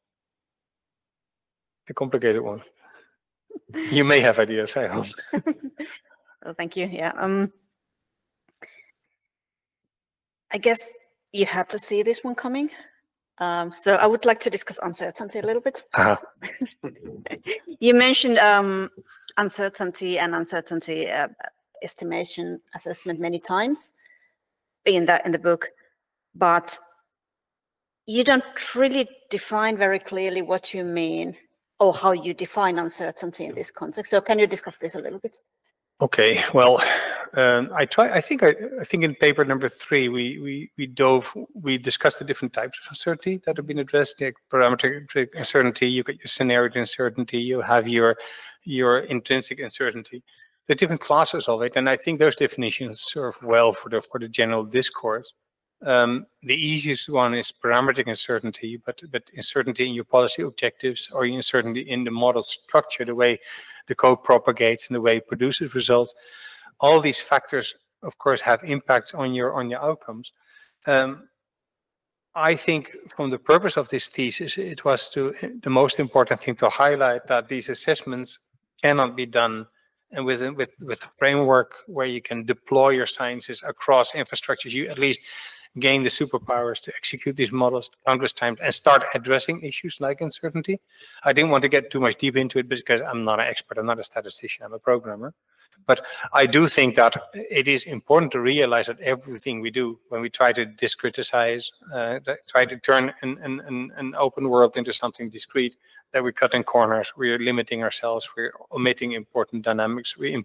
[SPEAKER 3] A complicated one. You may have ideas, I hope.
[SPEAKER 6] Well, thank you. Yeah. I guess you had to see this one coming. So I would like to discuss uncertainty a little bit. You mentioned uncertainty and uncertainty estimation assessment many times in the book, but you don't really define very clearly what you mean or how you define uncertainty in this context. So can you discuss this a little bit?
[SPEAKER 3] Okay, well, I think in paper number 3 we discussed the different types of uncertainty that have been addressed. The parametric uncertainty, you got your scenario uncertainty, you have your intrinsic uncertainty. The different classes of it, and I think those definitions serve well for the general discourse. The easiest one is parametric uncertainty, but uncertainty in your policy objectives or uncertainty in the model structure, the way the code propagates and the way it produces results. All these factors, of course, have impacts on your outcomes. I think from the purpose of this thesis, it was the most important thing to highlight that these assessments cannot be done and with a framework where you can deploy your sciences across infrastructures. You at least gain the superpowers to execute these models countless times and start addressing issues like uncertainty. I didn't want to get too much deep into it because I'm not an expert, I'm not a statistician, I'm a programmer. But I do think that it is important to realize that everything we do, when we try to discriticize, try to turn an open world into something discrete, that we're cutting corners, we're limiting ourselves, we're omitting important dynamics, we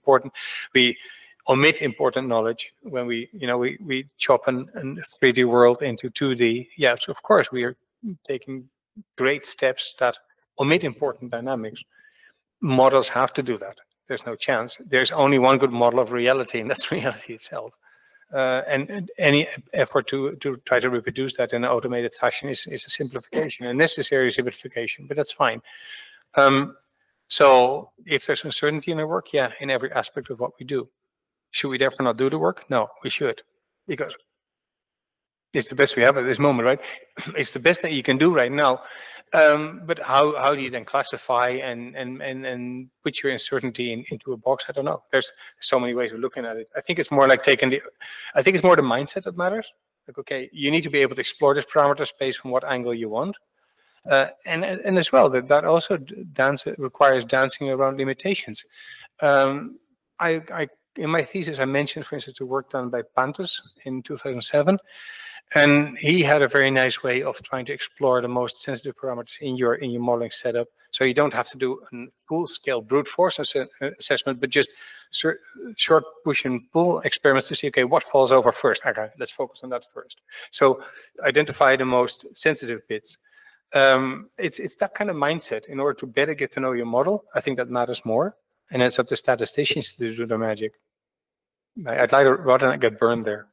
[SPEAKER 3] omit important knowledge when we chop a 3D world into 2D. Yes, of course, we are taking great steps that omit important dynamics. Models have to do that. There's no chance. There's only one good model of reality, and that's reality itself. And any effort to try to reproduce that in an automated fashion is a simplification, a necessary simplification, but that's fine. So if there's uncertainty in our work, yeah, in every aspect of what we do. Should we therefore not do the work? No, we should, because it's the best we have at this moment, right? It's the best that you can do right now. But how do you then classify and put your uncertainty into a box? I don't know. There's so many ways of looking at it. I think it's more like I think it's more the mindset that matters. Like, okay, you need to be able to explore this parameter space from what angle you want. And as well, that also requires dancing around limitations. In my thesis, I mentioned, for instance, the work done by Pantus in 2007. And he had a very nice way of trying to explore the most sensitive parameters in your modeling setup. So you don't have to do a full-scale brute force assessment, but just short push and pull experiments to see, okay, what falls over first? Okay, let's focus on that first. So identify the most sensitive bits. It's that kind of mindset in order to better get to know your model. I think that matters more. And it's up to statisticians to do the magic. I'd like to rather not get burned there.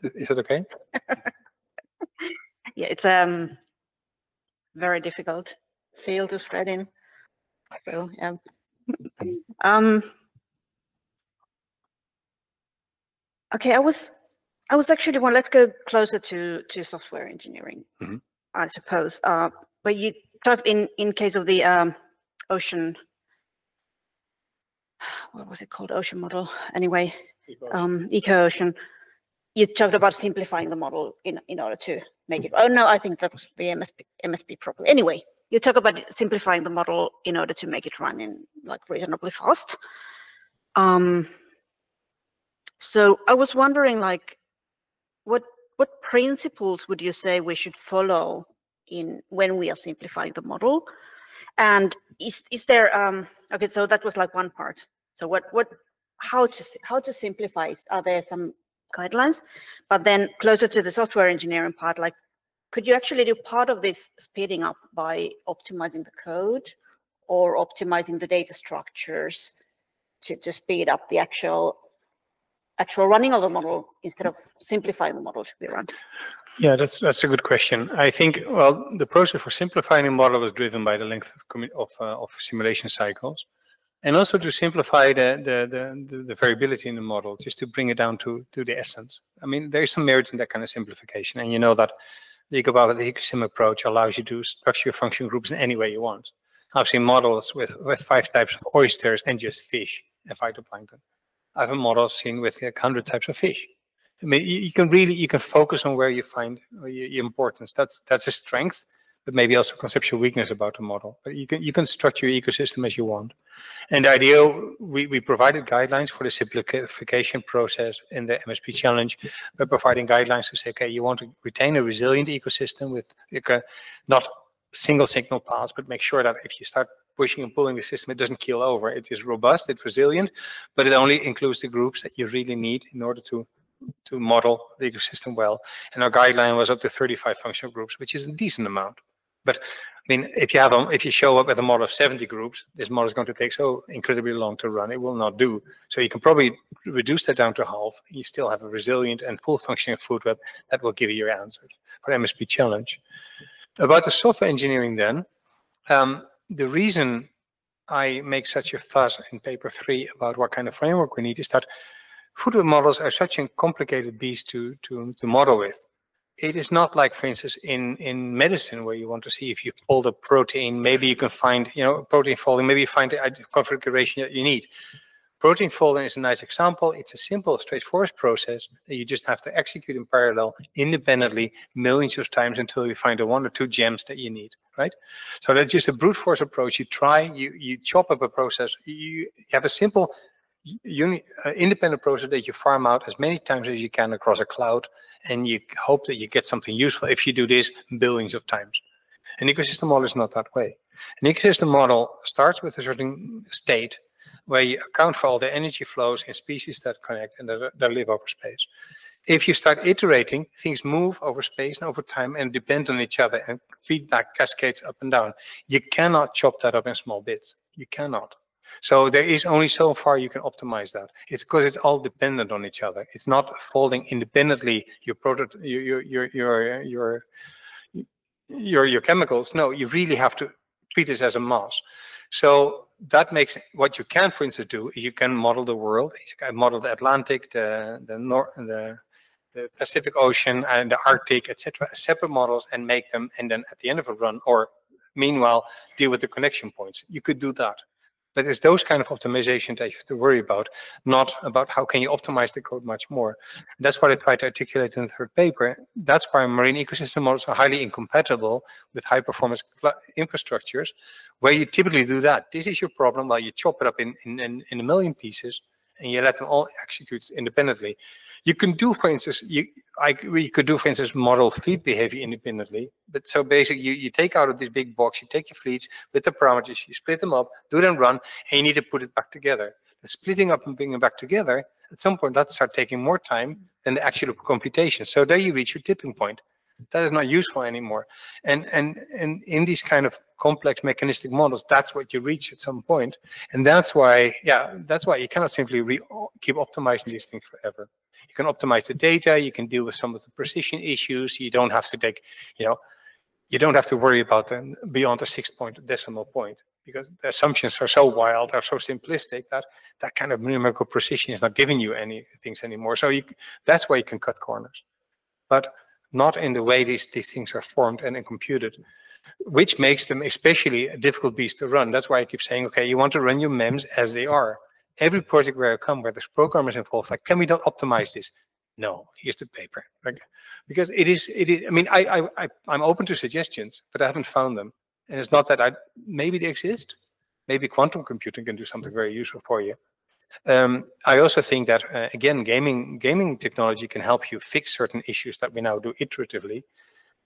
[SPEAKER 3] Is it okay?
[SPEAKER 6] Yeah, it's very difficult field to thread in. So yeah. Okay, I was actually let's go closer to software engineering, I suppose. But you talked in case of the ocean, what was it called? Ocean model. Anyway, Eco-Ocean. You talked about simplifying the model in order to make it. Oh no, I think that was the MSP properly. Anyway, you talk about simplifying the model in order to make it run in like reasonably fast. So I was wondering, like, what principles would you say we should follow when we are simplifying the model? And is there okay? So that was like one part. So how to simplify it? Are there some guidelines? But then closer to the software engineering part, like, could you actually do part of this speeding up by optimizing the code or optimizing the data structures to speed up the actual running of the model instead of simplifying the model to be run?
[SPEAKER 3] Yeah, that's a good question. I think, well, the process for simplifying the model was driven by the length of simulation cycles, and also to simplify the variability in the model, just to bring it down to the essence. I mean, there is some merit in that kind of simplification, and you know that the Ecopath, the Ecosim approach allows you to structure your function groups in any way you want. I've seen models with 5 types of oysters and just fish and phytoplankton. I have a model seen with like 100 types of fish. I mean, you can focus on where you find your importance. That's a strength, but maybe also conceptual weakness about the model. But you can structure your ecosystem as you want. And the idea, we provided guidelines for the simplification process in the MSP challenge by providing guidelines to say, okay, you want to retain a resilient ecosystem with not single signal paths, but make sure that if you start pushing and pulling the system, it doesn't keel over. It is robust, it's resilient, but it only includes the groups that you really need in order to model the ecosystem well. And our guideline was up to 35 functional groups, which is a decent amount. But I mean, if you show up with a model of 70 groups, this model is going to take so incredibly long to run. It will not do. So you can probably reduce that down to half. You still have a resilient and full functioning food web that will give you your answers for MSP challenge. About the software engineering then, the reason I make such a fuss in paper 3 about what kind of framework we need is that food web models are such a complicated beast to model with. It is not like, for instance, in medicine where you want to see if you fold a protein, maybe you can find, protein folding, maybe you find the configuration that you need. Protein folding is a nice example. It's a simple, straightforward process that you just have to execute in parallel, independently, millions of times until you find the 1 or 2 gems that you need, right? So that's just a brute force approach. You try, you chop up a process, you have a simple, independent process that you farm out as many times as you can across a cloud, and you hope that you get something useful if you do this billions of times. An ecosystem model is not that way. An ecosystem model starts with a certain state where you account for all the energy flows in species that connect and that live over space. If you start iterating, things move over space and over time and depend on each other, and feedback cascades up and down. You cannot chop that up in small bits. You cannot. So there is only so far you can optimize that. It's because it's all dependent on each other. It's not folding independently your chemicals. No, you really have to treat this as a mass. So that makes what you can, for instance, do. You can model the world. You can model the Atlantic, the Pacific Ocean, and the Arctic, etc., as separate models, and make them, and then at the end of a run, or meanwhile, deal with the connection points. You could do that. But it's those kind of optimization that you have to worry about, not about how can you optimize the code much more. That's what I try to articulate in the 3rd paper. That's why marine ecosystem models are highly incompatible with high-performance infrastructures, where you typically do that. This is your problem, while you chop it up in a million pieces, and you let them all execute independently. You can do, for instance, we could do, for instance, model fleet behavior independently. But so basically, you take out of this big box, you take your fleets with the parameters, you split them up, do them run, and you need to put it back together. The splitting up and bringing it back together, at some point, that starts taking more time than the actual computation. So there you reach your tipping point. That is not useful anymore. And in these kind of complex mechanistic models, that's what you reach at some point. And that's why, you cannot simply keep optimizing these things forever. You can optimize the data, you can deal with some of the precision issues, you don't have to take, you don't have to worry about them beyond a 6-point decimal point, because the assumptions are so wild, are so simplistic that kind of numerical precision is not giving you any things anymore. So that's why you can cut corners. But not in the way these things are formed and computed. which makes them especially a difficult beast to run. That's why I keep saying, okay, you want to run your MEMS as they are. Every project where I come, where there's programmers involved, like, can we not optimize this? No, here's the paper. Like, because it is, I mean, I'm open to suggestions, but I haven't found them. And it's not that maybe they exist. Maybe quantum computing can do something very useful for you. I also think that, again, gaming technology can help you fix certain issues that we now do iteratively.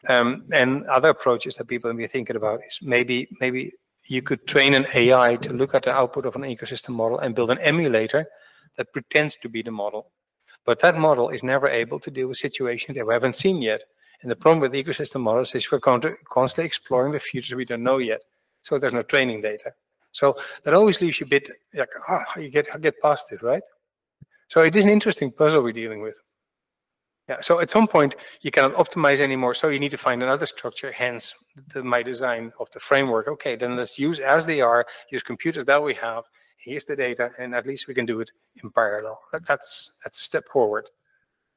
[SPEAKER 3] And other approaches that people may be thinking about is maybe you could train an AI to look at the output of an ecosystem model and build an emulator that pretends to be the model. But that model is never able to deal with situations that we haven't seen yet. And the problem with ecosystem models is we're constantly exploring the future we don't know yet. So there's no training data. So that always leaves you a bit like, you get past it, right? So it is an interesting puzzle we're dealing with. Yeah, so at some point you cannot optimize anymore, so you need to find another structure, hence my design of the framework. Okay, then let's use as they are, use computers that we have, here's the data, and at least we can do it in parallel. That's a step forward.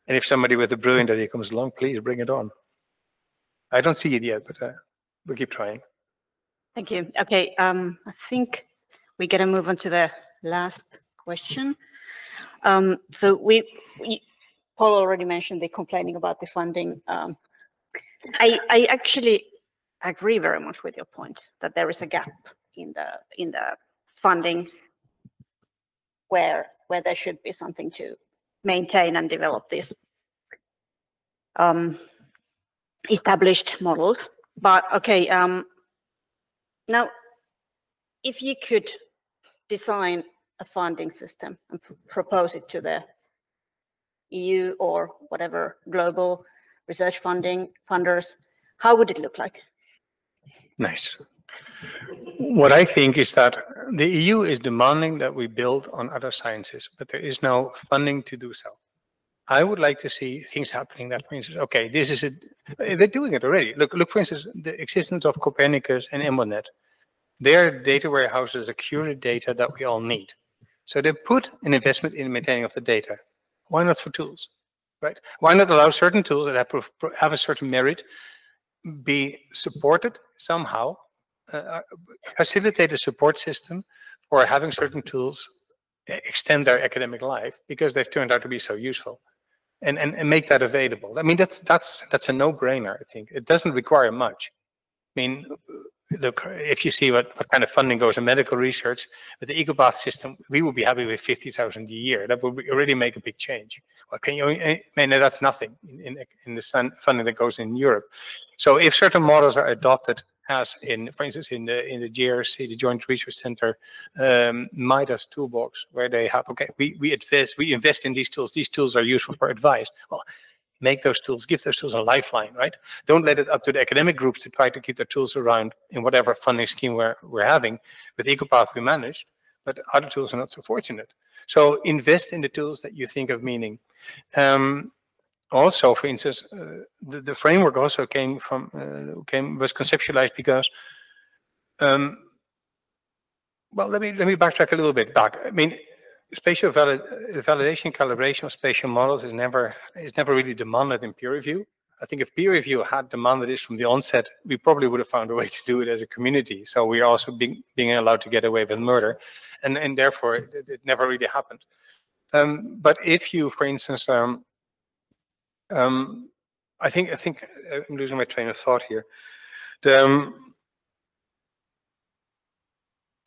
[SPEAKER 3] And if somebody with a brilliant idea comes along, please bring it on. I don't see it yet, but we'll keep trying.
[SPEAKER 6] Thank you. Okay, I think we're going to move on to the last question. So Paul already mentioned the complaining about the funding. I actually agree very much with your point that there is a gap in the funding where there should be something to maintain and develop these established models. But okay, now if you could design a funding system and propose it to the EU or whatever global research funders, how would it look like?
[SPEAKER 3] Nice. What I think is that the EU is demanding that we build on other sciences, but there is no funding to do so. I would like to see things happening that, for instance, okay, this is they're doing it already. Look, for instance, the existence of Copernicus and Embonet. Their data warehouses accure data that we all need. So they put an investment in maintaining of the data. Why not for tools, right? Why not allow certain tools that have a certain merit be supported somehow, facilitate a support system for having certain tools extend their academic life because they've turned out to be so useful, and make that available. I mean, that's a no-brainer. I think it doesn't require much. I mean, look, if you see what kind of funding goes in medical research, with the Ecopath system, we would be happy with 50,000 a year. That would already make a big change. Well, can you? I mean, that's nothing in the funding that goes in Europe. So if certain models are adopted, as in, for instance, in the JRC, the Joint Research Center, MIDAS toolbox, where they have, okay, we invest in these tools. These tools are useful for advice. Well, make those tools, give those tools a lifeline, right? Don't let it up to the academic groups to try to keep their tools around in whatever funding scheme we're having. With Ecopath, we managed, but other tools are not so fortunate. So invest in the tools that you think of meaning. Also, for instance, the framework also was conceptualized because, well, let me backtrack a little bit back. I mean, spatial validation calibration of spatial models is never really demanded in peer review. I think if peer review had demanded this from the onset, we probably would have found a way to do it as a community. So we are also being allowed to get away with murder, and therefore it never really happened. But if you, for instance, I think I'm losing my train of thought here.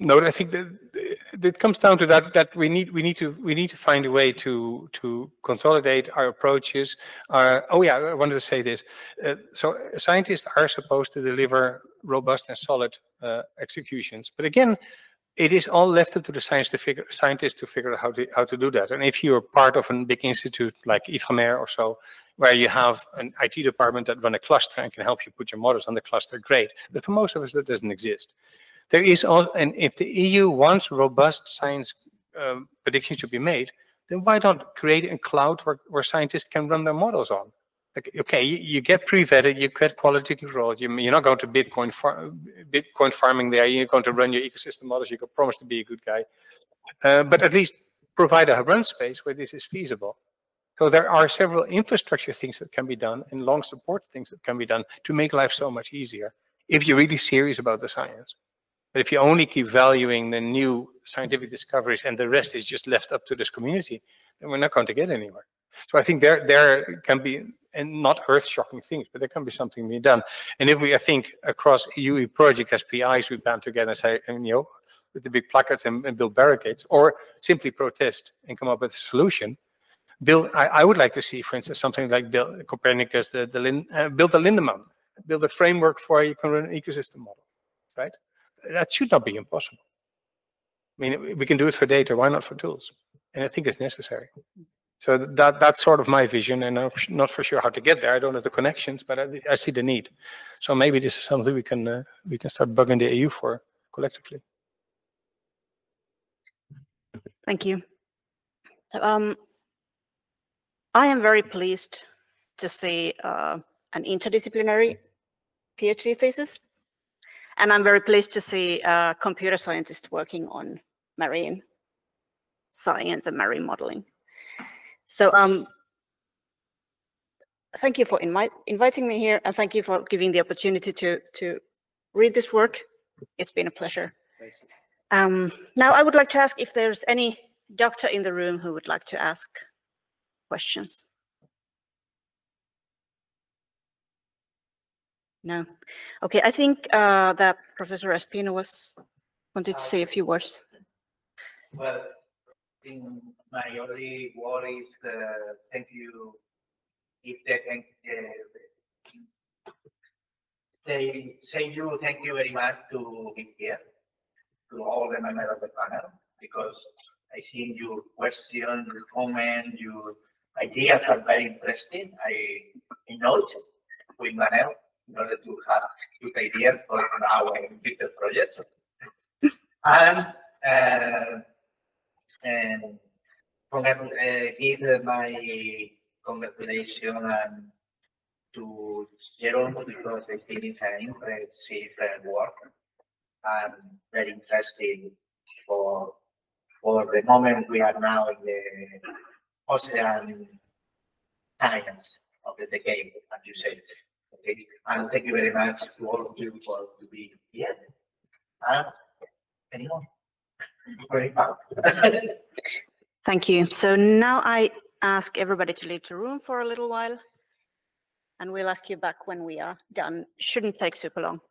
[SPEAKER 3] No, I think that it comes down to that we need to find a way to consolidate our approaches. Oh yeah, I wanted to say this. So scientists are supposed to deliver robust and solid executions, but again, it is all left up to the scientists to figure out how to do that. And if you're part of a big institute like IFAMER or so, where you have an IT department that run a cluster and can help you put your models on the cluster, great. But for most of us, that doesn't exist. There is all, and if the EU wants robust science predictions to be made, then why not create a cloud where scientists can run their models on? Like, okay, you get pre-vetted, you get quality control. You're not going to Bitcoin farming there. You're going to run your ecosystem models. You can promise to be a good guy, but at least provide a run space where this is feasible. So there are several infrastructure things that can be done and long support things that can be done to make life so much easier. if you're really serious about the science. But if you only keep valuing the new scientific discoveries and the rest is just left up to this community, then we're not going to get anywhere. So I think there can be, and not earth-shocking things, but there can be something being done. And if we, I think, across UE project as PIs, we band together and say, with the big placards and build barricades, or simply protest and come up with a solution. I would like to see, for instance, something like Copernicus, build the Lindemann, build a framework for you can run an ecosystem model, right? That should not be impossible. I mean, we can do it for data, why not for tools? And I think it's necessary. So that's sort of my vision, and I'm not for sure how to get there. I don't have the connections, but I see the need. So maybe this is something we can start bugging the EU for collectively.
[SPEAKER 6] Thank you. So, I am very pleased to see an interdisciplinary PhD thesis, and I'm very pleased to see a computer scientist working on marine science and marine modeling. So thank you for inviting me here, and thank you for giving the opportunity to read this work. It's been a pleasure. Now I would like to ask if there's any doctor in the room who would like to ask questions. No. Okay, I think that Professor Espino wanted to say a few words.
[SPEAKER 7] Well, in my only word is thank you. Thank you very much to be here, to all the members of the panel, because I think your questions, your comments, your ideas are very interesting. I note with Manel in order to have good ideas for our future projects. And give my congratulations to Jeroen, because I think it's an impressive work and very interesting for the moment we are now in the ocean science of the decade, as you said. Okay, and thank you very much to all of you for to be here. Anyone? Very proud.
[SPEAKER 6] Thank you. So now I ask everybody to leave the room for a little while, and we'll ask you back when we are done. Shouldn't take super long.